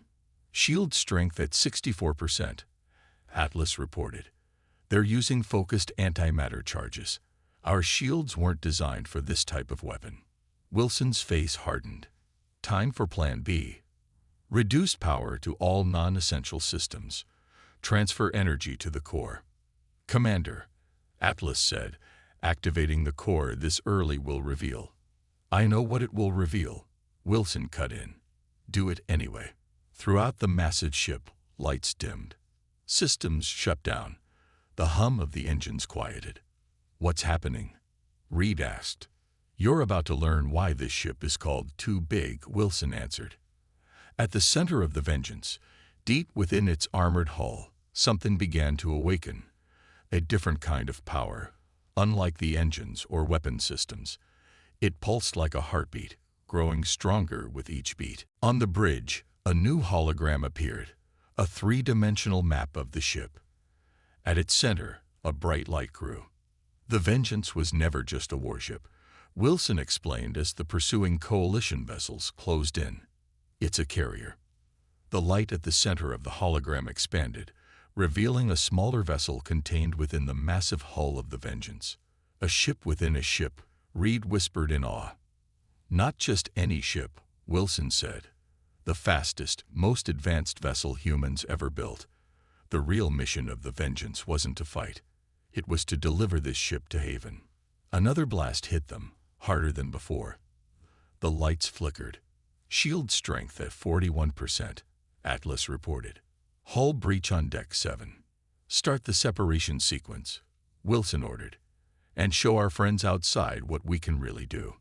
Shield strength at 64%, Atlas reported. They're using focused antimatter charges. Our shields weren't designed for this type of weapon. Wilson's face hardened. Time for Plan B. Reduce power to all non-essential systems. Transfer energy to the core. Commander, Atlas said, activating the core this early will reveal. I know what it will reveal, Wilson cut in. Do it anyway. Throughout the massive ship, lights dimmed. Systems shut down. The hum of the engines quieted. What's happening? Reed asked. You're about to learn why this ship is called Too Big, Wilson answered. At the center of the Vengeance, deep within its armored hull, something began to awaken. A different kind of power, unlike the engines or weapon systems. It pulsed like a heartbeat, growing stronger with each beat. On the bridge, a new hologram appeared, a three-dimensional map of the ship. At its center, a bright light grew. The Vengeance was never just a warship, Wilson explained as the pursuing coalition vessels closed in. It's a carrier. The light at the center of the hologram expanded, revealing a smaller vessel contained within the massive hull of the Vengeance. A ship within a ship, Reed whispered in awe. Not just any ship, Wilson said. The fastest, most advanced vessel humans ever built. The real mission of the Vengeance wasn't to fight. It was to deliver this ship to haven. Another blast hit them, harder than before. The lights flickered. Shield strength at 41%, Atlas reported. Hull breach on deck 7. Start the separation sequence, Wilson ordered, and show our friends outside what we can really do.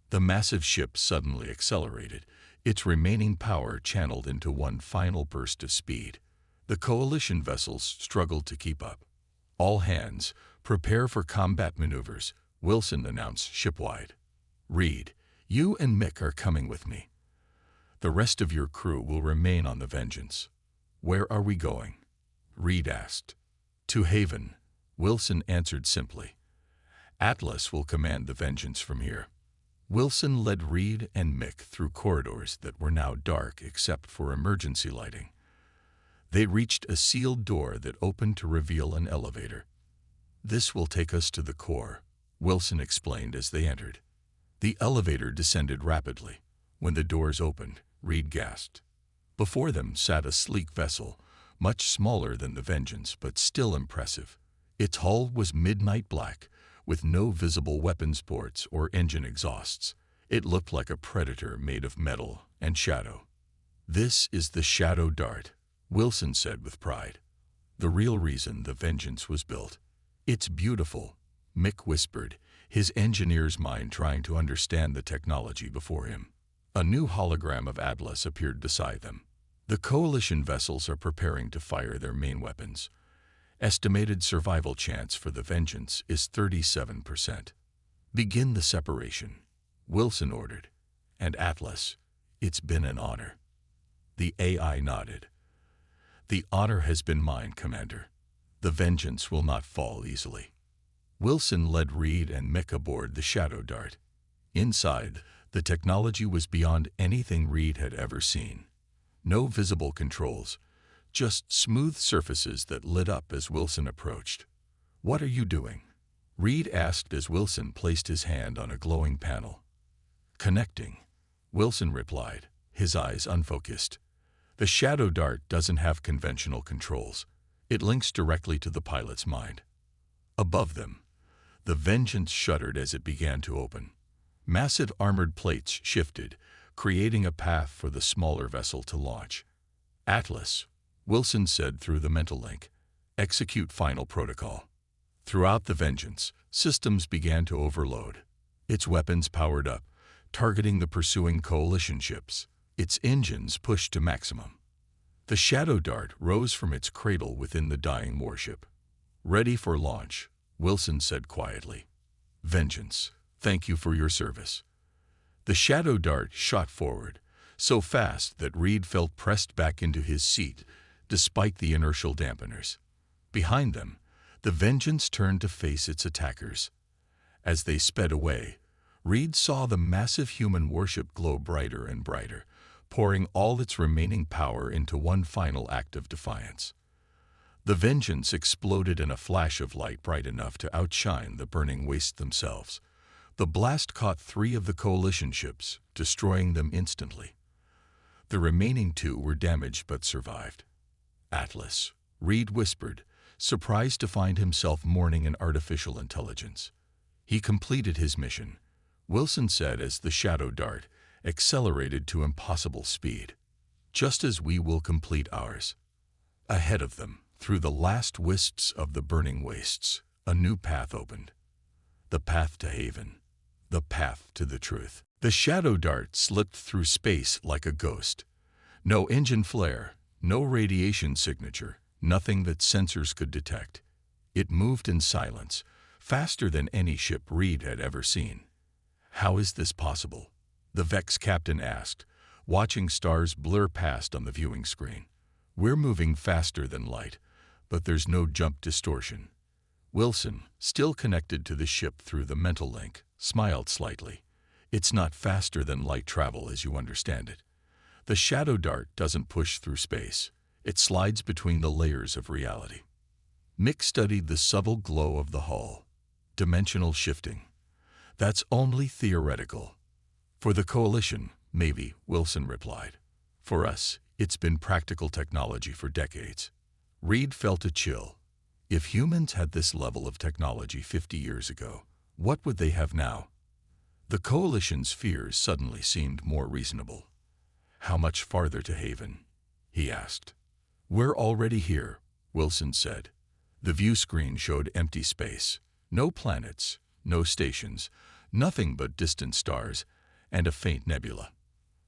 The massive ship suddenly accelerated, its remaining power channeled into one final burst of speed. The coalition vessels struggled to keep up. All hands, prepare for combat maneuvers, Wilson announced shipwide. Reed, you and Mick are coming with me. The rest of your crew will remain on the Vengeance. Where are we going? Reed asked. To Haven, Wilson answered simply. Atlas will command the Vengeance from here. Wilson led Reed and Mick through corridors that were now dark except for emergency lighting. They reached a sealed door that opened to reveal an elevator. This will take us to the core, Wilson explained as they entered. The elevator descended rapidly. When the doors opened, Reed gasped. Before them sat a sleek vessel, much smaller than the Vengeance but still impressive. Its hull was midnight black, with no visible weapons ports or engine exhausts. It looked like a predator made of metal and shadow. This is the Shadow Dart, Wilson said with pride. The real reason the Vengeance was built. It's beautiful, Mick whispered, his engineer's mind trying to understand the technology before him. A new hologram of Atlas appeared beside them. The coalition vessels are preparing to fire their main weapons. Estimated survival chance for the Vengeance is 37%. Begin the separation, Wilson ordered. And Atlas, it's been an honor. The AI nodded. The honor has been mine, Commander. The Vengeance will not fall easily. Wilson led Reed and Mick aboard the Shadow Dart. Inside, the technology was beyond anything Reed had ever seen. No visible controls, just smooth surfaces that lit up as Wilson approached. What are you doing? Reed asked as Wilson placed his hand on a glowing panel. Connecting, Wilson replied, his eyes unfocused. The Shadow Dart doesn't have conventional controls. It links directly to the pilot's mind. Above them, the Vengeance shuddered as it began to open. Massive armored plates shifted, creating a path for the smaller vessel to launch. "Atlas," Wilson said through the mental link. "Execute final protocol." Throughout the Vengeance, systems began to overload. Its weapons powered up, targeting the pursuing coalition ships. Its engines pushed to maximum. The Shadow Dart rose from its cradle within the dying warship. "Ready for launch," Wilson said quietly. "Vengeance, thank you for your service." The Shadow Dart shot forward, so fast that Reed felt pressed back into his seat, despite the inertial dampeners. Behind them, the Vengeance turned to face its attackers. As they sped away, Reed saw the massive human warship glow brighter and brighter, pouring all its remaining power into one final act of defiance. The Vengeance exploded in a flash of light bright enough to outshine the burning wastes themselves. The blast caught 3 of the coalition ships, destroying them instantly. The remaining 2 were damaged but survived. "Atlas," Reed whispered, surprised to find himself mourning an artificial intelligence. "He completed his mission," Wilson said as the Shadow Dart accelerated to impossible speed. "Just as we will complete ours." Ahead of them, through the last wisps of the burning wastes, a new path opened. The path to haven. The path to the truth. The Shadow Dart slipped through space like a ghost. No engine flare, no radiation signature, nothing that sensors could detect. It moved in silence, faster than any ship Reed had ever seen. "How is this possible?" the Vex captain asked, watching stars blur past on the viewing screen. "We're moving faster than light, but there's no jump distortion." Wilson, still connected to the ship through the mental link, smiled slightly. "It's not faster than light travel as you understand it. The Shadow Dart doesn't push through space. It slides between the layers of reality." Mick studied the subtle glow of the hull. "Dimensional shifting. That's only theoretical." "For the Coalition, maybe," Wilson replied. "For us, it's been practical technology for decades." Reed felt a chill. If humans had this level of technology 50 years ago, what would they have now? The Coalition's fears suddenly seemed more reasonable. "How much farther to haven?" he asked. "We're already here," Wilson said. The view screen showed empty space. No planets, no stations, nothing but distant stars and a faint nebula.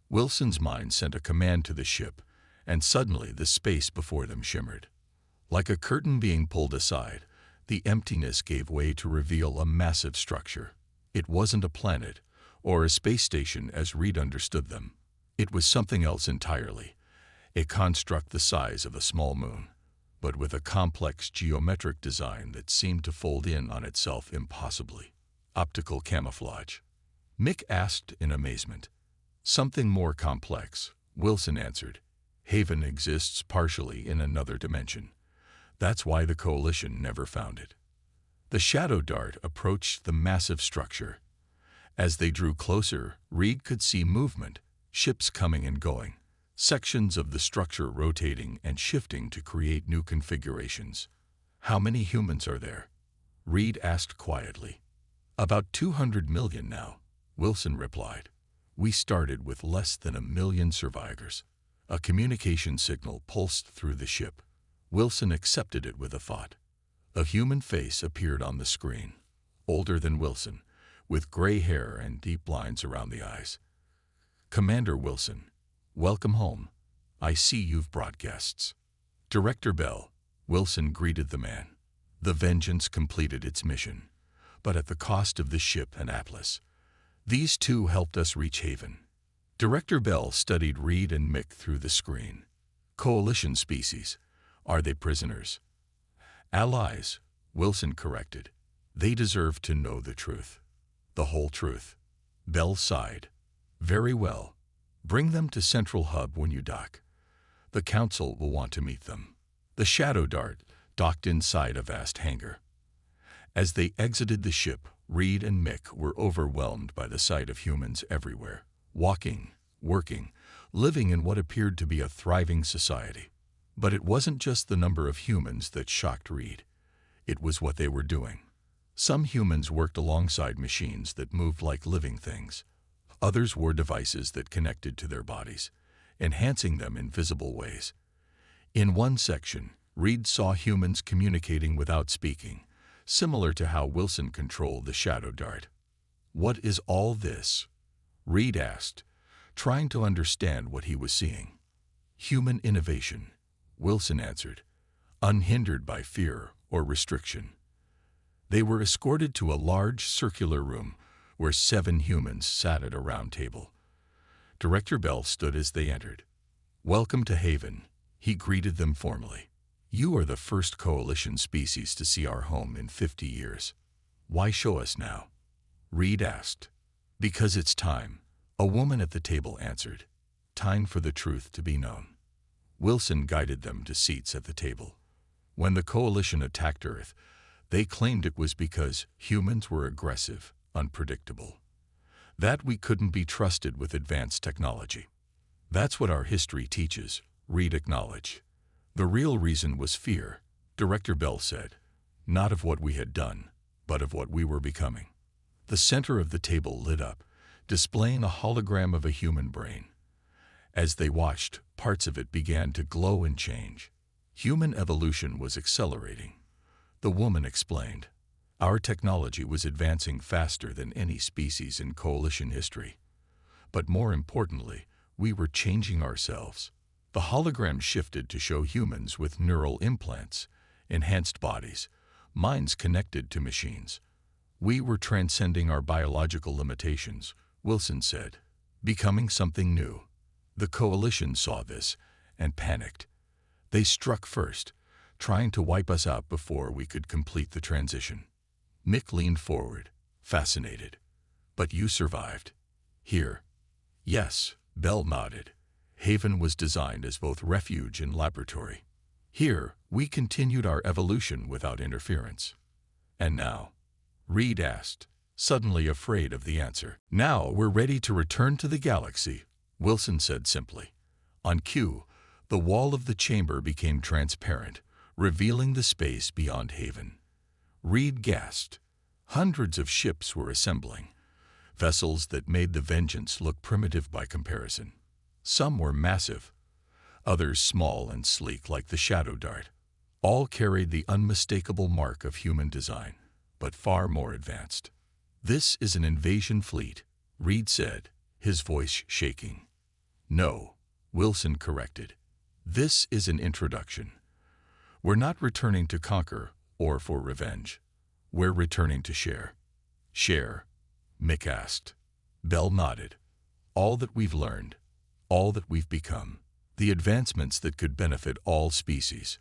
Wilson's mind sent a command to the ship, and suddenly the space before them shimmered. Like a curtain being pulled aside, the emptiness gave way to reveal a massive structure. It wasn't a planet or a space station as Reed understood them. It was something else entirely, a construct the size of a small moon, but with a complex geometric design that seemed to fold in on itself impossibly. "Optical camouflage?" Mick asked in amazement. "Something more complex," Wilson answered. "Haven exists partially in another dimension. That's why the Coalition never found it." The Shadow Dart approached the massive structure. As they drew closer, Reed could see movement, ships coming and going, sections of the structure rotating and shifting to create new configurations. "How many humans are there?" Reed asked quietly. "About 200 million now," Wilson replied. "We started with less than 1 million survivors." A communication signal pulsed through the ship. Wilson accepted it with a thought. A human face appeared on the screen, older than Wilson, with gray hair and deep lines around the eyes. "Commander Wilson, welcome home. I see you've brought guests." "Director Bell," Wilson greeted the man. "The Vengeance completed its mission, but at the cost of the ship and Atlas. These 2 helped us reach haven." Director Bell studied Reed and Mick through the screen. "Coalition species. Are they prisoners?" "Allies," Wilson corrected. "They deserve to know the truth. The whole truth." Bell sighed. "Very well. Bring them to Central Hub when you dock. The Council will want to meet them." The Shadow Dart docked inside a vast hangar. As they exited the ship, Reed and Mick were overwhelmed by the sight of humans everywhere, walking, working, living in what appeared to be a thriving society. But it wasn't just the number of humans that shocked Reed. It was what they were doing. Some humans worked alongside machines that moved like living things. Others wore devices that connected to their bodies, enhancing them in visible ways. In one section, Reed saw humans communicating without speaking, similar to how Wilson controlled the shadow dart. "What is all this?" Reed asked, trying to understand what he was seeing. "Human innovation," Wilson answered, unhindered by fear or restriction. They were escorted to a large circular room where 7 humans sat at a round table. Director Bell stood as they entered. "Welcome to Haven," he greeted them formally. "You are the first Coalition species to see our home in 50 years. Why show us now?" Reed asked. "Because it's time," a woman at the table answered. "Time for the truth to be known." Wilson guided them to seats at the table. When the Coalition attacked Earth, they claimed it was because humans were aggressive, unpredictable. That we couldn't be trusted with advanced technology. "That's what our history teaches," Reed acknowledged. "The real reason was fear," Director Bell said. "Not of what we had done, but of what we were becoming." The center of the table lit up, displaying a hologram of a human brain. As they watched, parts of it began to glow and change. Human evolution was accelerating. The woman explained. Our technology was advancing faster than any species in Coalition history. But more importantly, we were changing ourselves. The hologram shifted to show humans with neural implants, enhanced bodies, minds connected to machines. "We were transcending our biological limitations," Wilson said, "becoming something new." The Coalition saw this and panicked. They struck first, trying to wipe us out before we could complete the transition. Mick leaned forward, fascinated. "But you survived." "Here." "Yes," Bell nodded. "Haven was designed as both refuge and laboratory. Here, we continued our evolution without interference." "And now?" Reed asked, suddenly afraid of the answer. "Now we're ready to return to the galaxy," Wilson said simply. On cue, the wall of the chamber became transparent, revealing the space beyond Haven. Reed gasped. Hundreds of ships were assembling, vessels that made the Vengeance look primitive by comparison. Some were massive, others small and sleek like the Shadow Dart. All carried the unmistakable mark of human design, but far more advanced. "This is an invasion fleet," Reed said, his voice shaking. "No," Wilson corrected. "This is an introduction. We're not returning to conquer or for revenge. We're returning to share." "Share?" Mick asked. Bell nodded. "All that we've learned, all that we've become, the advancements that could benefit all species."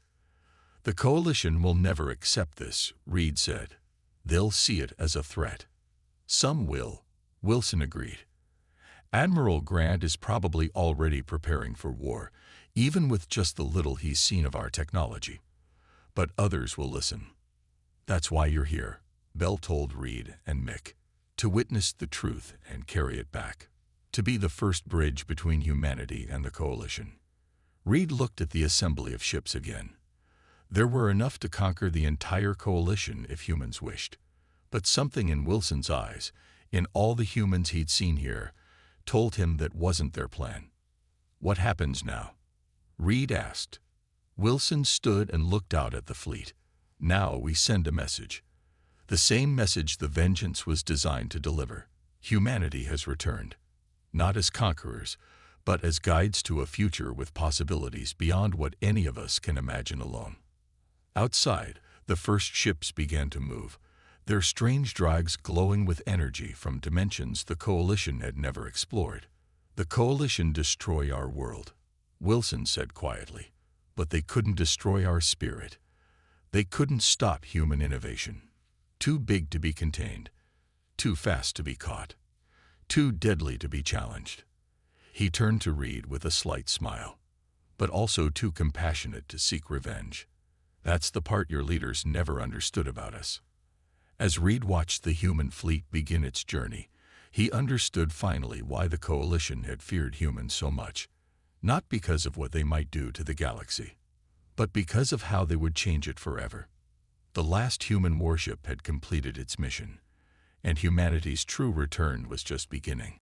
"The Coalition will never accept this," Reed said. "They'll see it as a threat." "Some will," Wilson agreed. "Admiral Grant is probably already preparing for war, even with just the little he's seen of our technology. But others will listen." "That's why you're here," Bell told Reed and Mick. "To witness the truth and carry it back. To be the first bridge between humanity and the Coalition." Reed looked at the assembly of ships again. There were enough to conquer the entire Coalition if humans wished. But something in Wilson's eyes, in all the humans he'd seen here, told him that wasn't their plan. "What happens now?" Reed asked. Wilson stood and looked out at the fleet. "Now we send a message. The same message the Vengeance was designed to deliver. Humanity has returned. Not as conquerors, but as guides to a future with possibilities beyond what any of us can imagine alone." Outside, the first ships began to move, their strange drives glowing with energy from dimensions the Coalition had never explored. "The Coalition destroy our world," Wilson said quietly, "but they couldn't destroy our spirit. They couldn't stop human innovation. Too big to be contained, too fast to be caught, too deadly to be challenged." He turned to Reed with a slight smile. "But also too compassionate to seek revenge. That's the part your leaders never understood about us." As Reed watched the human fleet begin its journey, he understood finally why the Coalition had feared humans so much. Not because of what they might do to the galaxy, but because of how they would change it forever. The last human warship had completed its mission, and humanity's true return was just beginning.